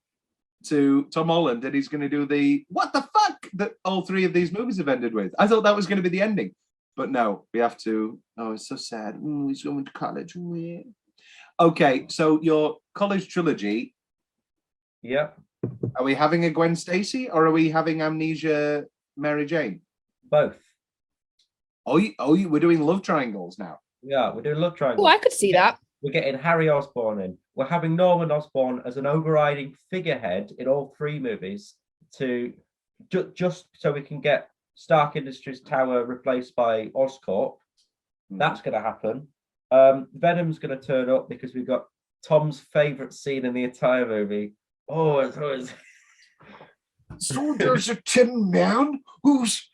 to Tom Holland, and he's going to do the what the fuck that all three of these movies have ended with. I thought that was going to be the ending, but no, we have to. Oh, it's so sad. He's going to college. Okay, so your college trilogy. Yep. Are we having a Gwen Stacy or are we having Amnesia Mary Jane? Both. We're doing love triangles now. Yeah, we're doing love triangles. Oh, I could see that. We're getting Harry Osborn in. We're having Norman Osborn as an overriding figurehead in all three movies to just so we can get Stark Industries Tower replaced by Oscorp. That's going to happen. Venom's going to turn up because we've got Tom's favorite scene in the entire movie. Oh, it's always. So there's a tin man who's.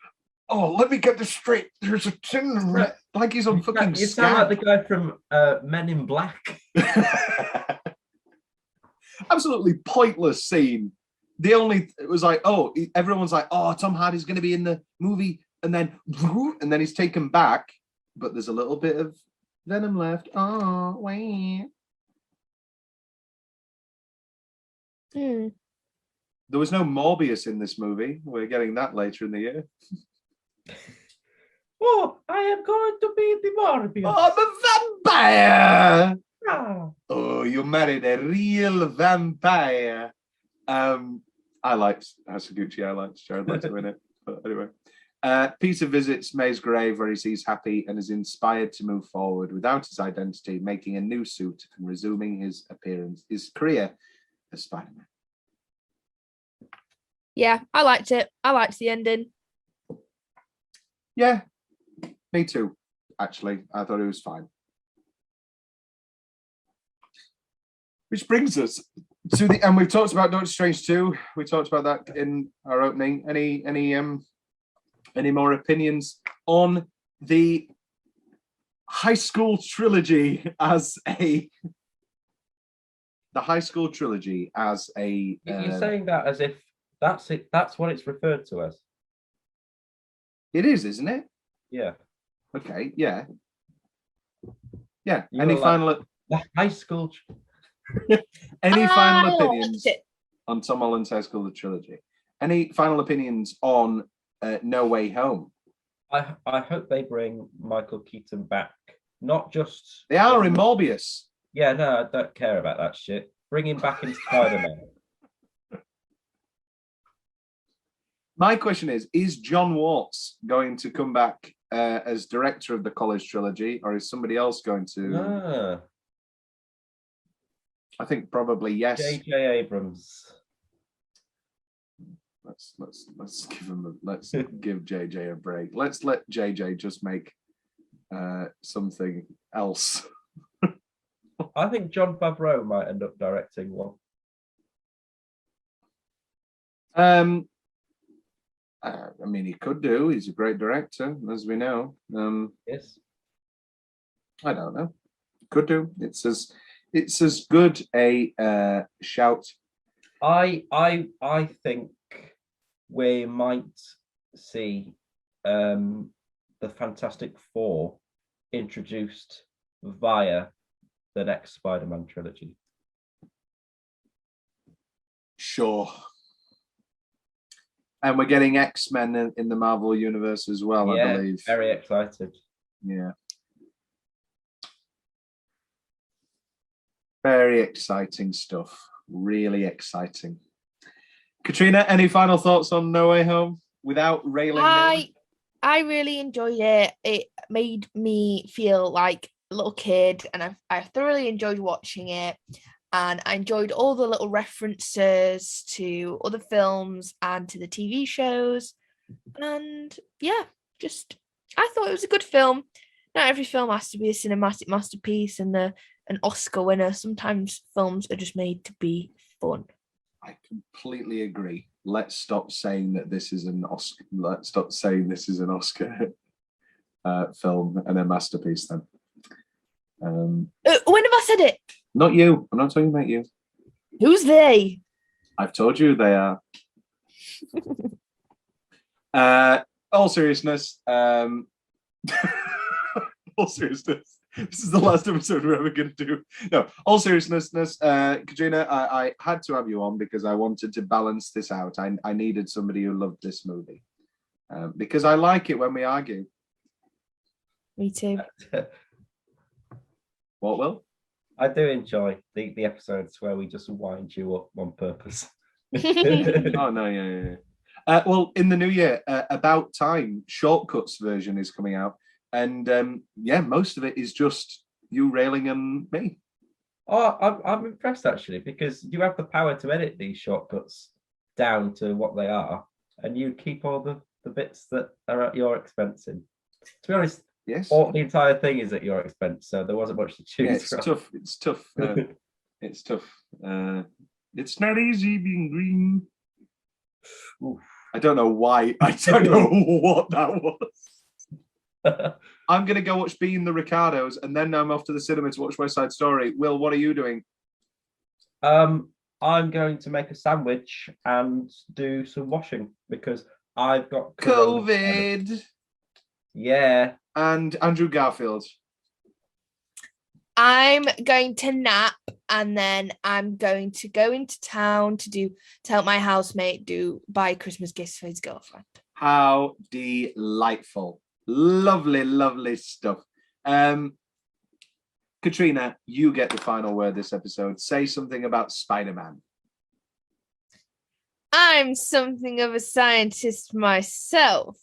Oh, let me get this straight. There's a tin man. Like he's on fucking. You sound like the guy from Men in Black. Absolutely pointless scene. It was like, oh, everyone's like, oh, Tom Hardy's going to be in the movie, and then he's taken back, but there's a little bit of Venom left. Oh, wait. There was no Morbius in this movie. We're getting that later in the year. Oh, I am going to be the Morbius. Oh, the vampire! Ah. Oh, you married a real vampire. I liked Hasaguchi. I liked Jared Leto in it. But anyway, Peter visits May's grave where he sees Happy and is inspired to move forward without his identity, making a new suit and resuming his career as Spider-Man. Yeah, I liked it. I liked the ending. Yeah, me too. Actually, I thought it was fine. Which brings us to and we've talked about Doctor Strange 2. We talked about that in our opening. Any more opinions on the high school trilogy as a You're saying that as if that's it. That's what it's referred to as. It is, isn't it? Yeah. Okay. Yeah. Yeah. You Any were final? The high school. Any I final liked opinions it. on Tom Holland's High School trilogy? Any final opinions on No Way Home? I hope they bring Michael Keaton back. Not just They are in Morbius. Yeah, no, I don't care about that shit. Bring him back in Spider-Man. My question is John Watts going to come back as director of the college trilogy, or is somebody else going to? I think probably yes. J.J. Abrams. Let's give him let's give JJ a break. Let's let JJ just make something else. I think Jon Favreau might end up directing one. I mean, he could do. He's a great director, as we know. Yes. I don't know. Could do. It's as good a shout. I think we might see the Fantastic Four introduced via the next Spider-Man trilogy. Sure. And we're getting X-Men in the Marvel universe as well, I believe. Very excited. Yeah. Very exciting stuff. Really exciting. Katrina, any final thoughts on No Way Home without railing me? I really enjoyed it. It made me feel like a little kid, and I thoroughly enjoyed watching it. And I enjoyed all the little references to other films and to the TV shows. And yeah, I thought it was a good film. Not every film has to be a cinematic masterpiece and an Oscar winner. Sometimes films are just made to be fun. I completely agree. Let's stop saying that this is an Oscar. Let's stop saying this is an Oscar film and a masterpiece. Then. When have I said it? Not you. I'm not talking about you. Who's they? I've told you they are. All seriousness. All seriousness. This is the last episode we're ever going to do. No, all seriousness, Katrina, I had to have you on because I wanted to balance this out. I needed somebody who loved this movie because I like it when we argue. Me too. What, Will? I do enjoy the episodes where we just wind you up on purpose. Oh, no, yeah. Well, in the new year, About Time, Shortcuts version is coming out. And most of it is just you railing on me. Oh, I'm impressed actually, because you have the power to edit these shortcuts down to what they are, and you keep all the bits that are at your expense in. To be honest, yes, the entire thing is at your expense, so there wasn't much to choose from. It's tough. It's tough. It's not easy being green. Oof. I don't know why. I don't know what that was. I'm going to go watch Being the Ricardos, and then I'm off to the cinema to watch West Side Story. Will, what are you doing? I'm going to make a sandwich and do some washing because I've got COVID. Yeah. And Andrew Garfield. I'm going to nap, and then I'm going to go into town to help my housemate buy Christmas gifts for his girlfriend. How delightful. Lovely, lovely stuff. Katrina, you get the final word this episode. Say something about Spider-Man. I'm something of a scientist myself.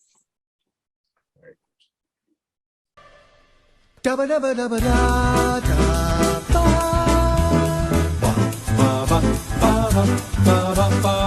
Da-ba-da-ba-da-ba-da-da-da.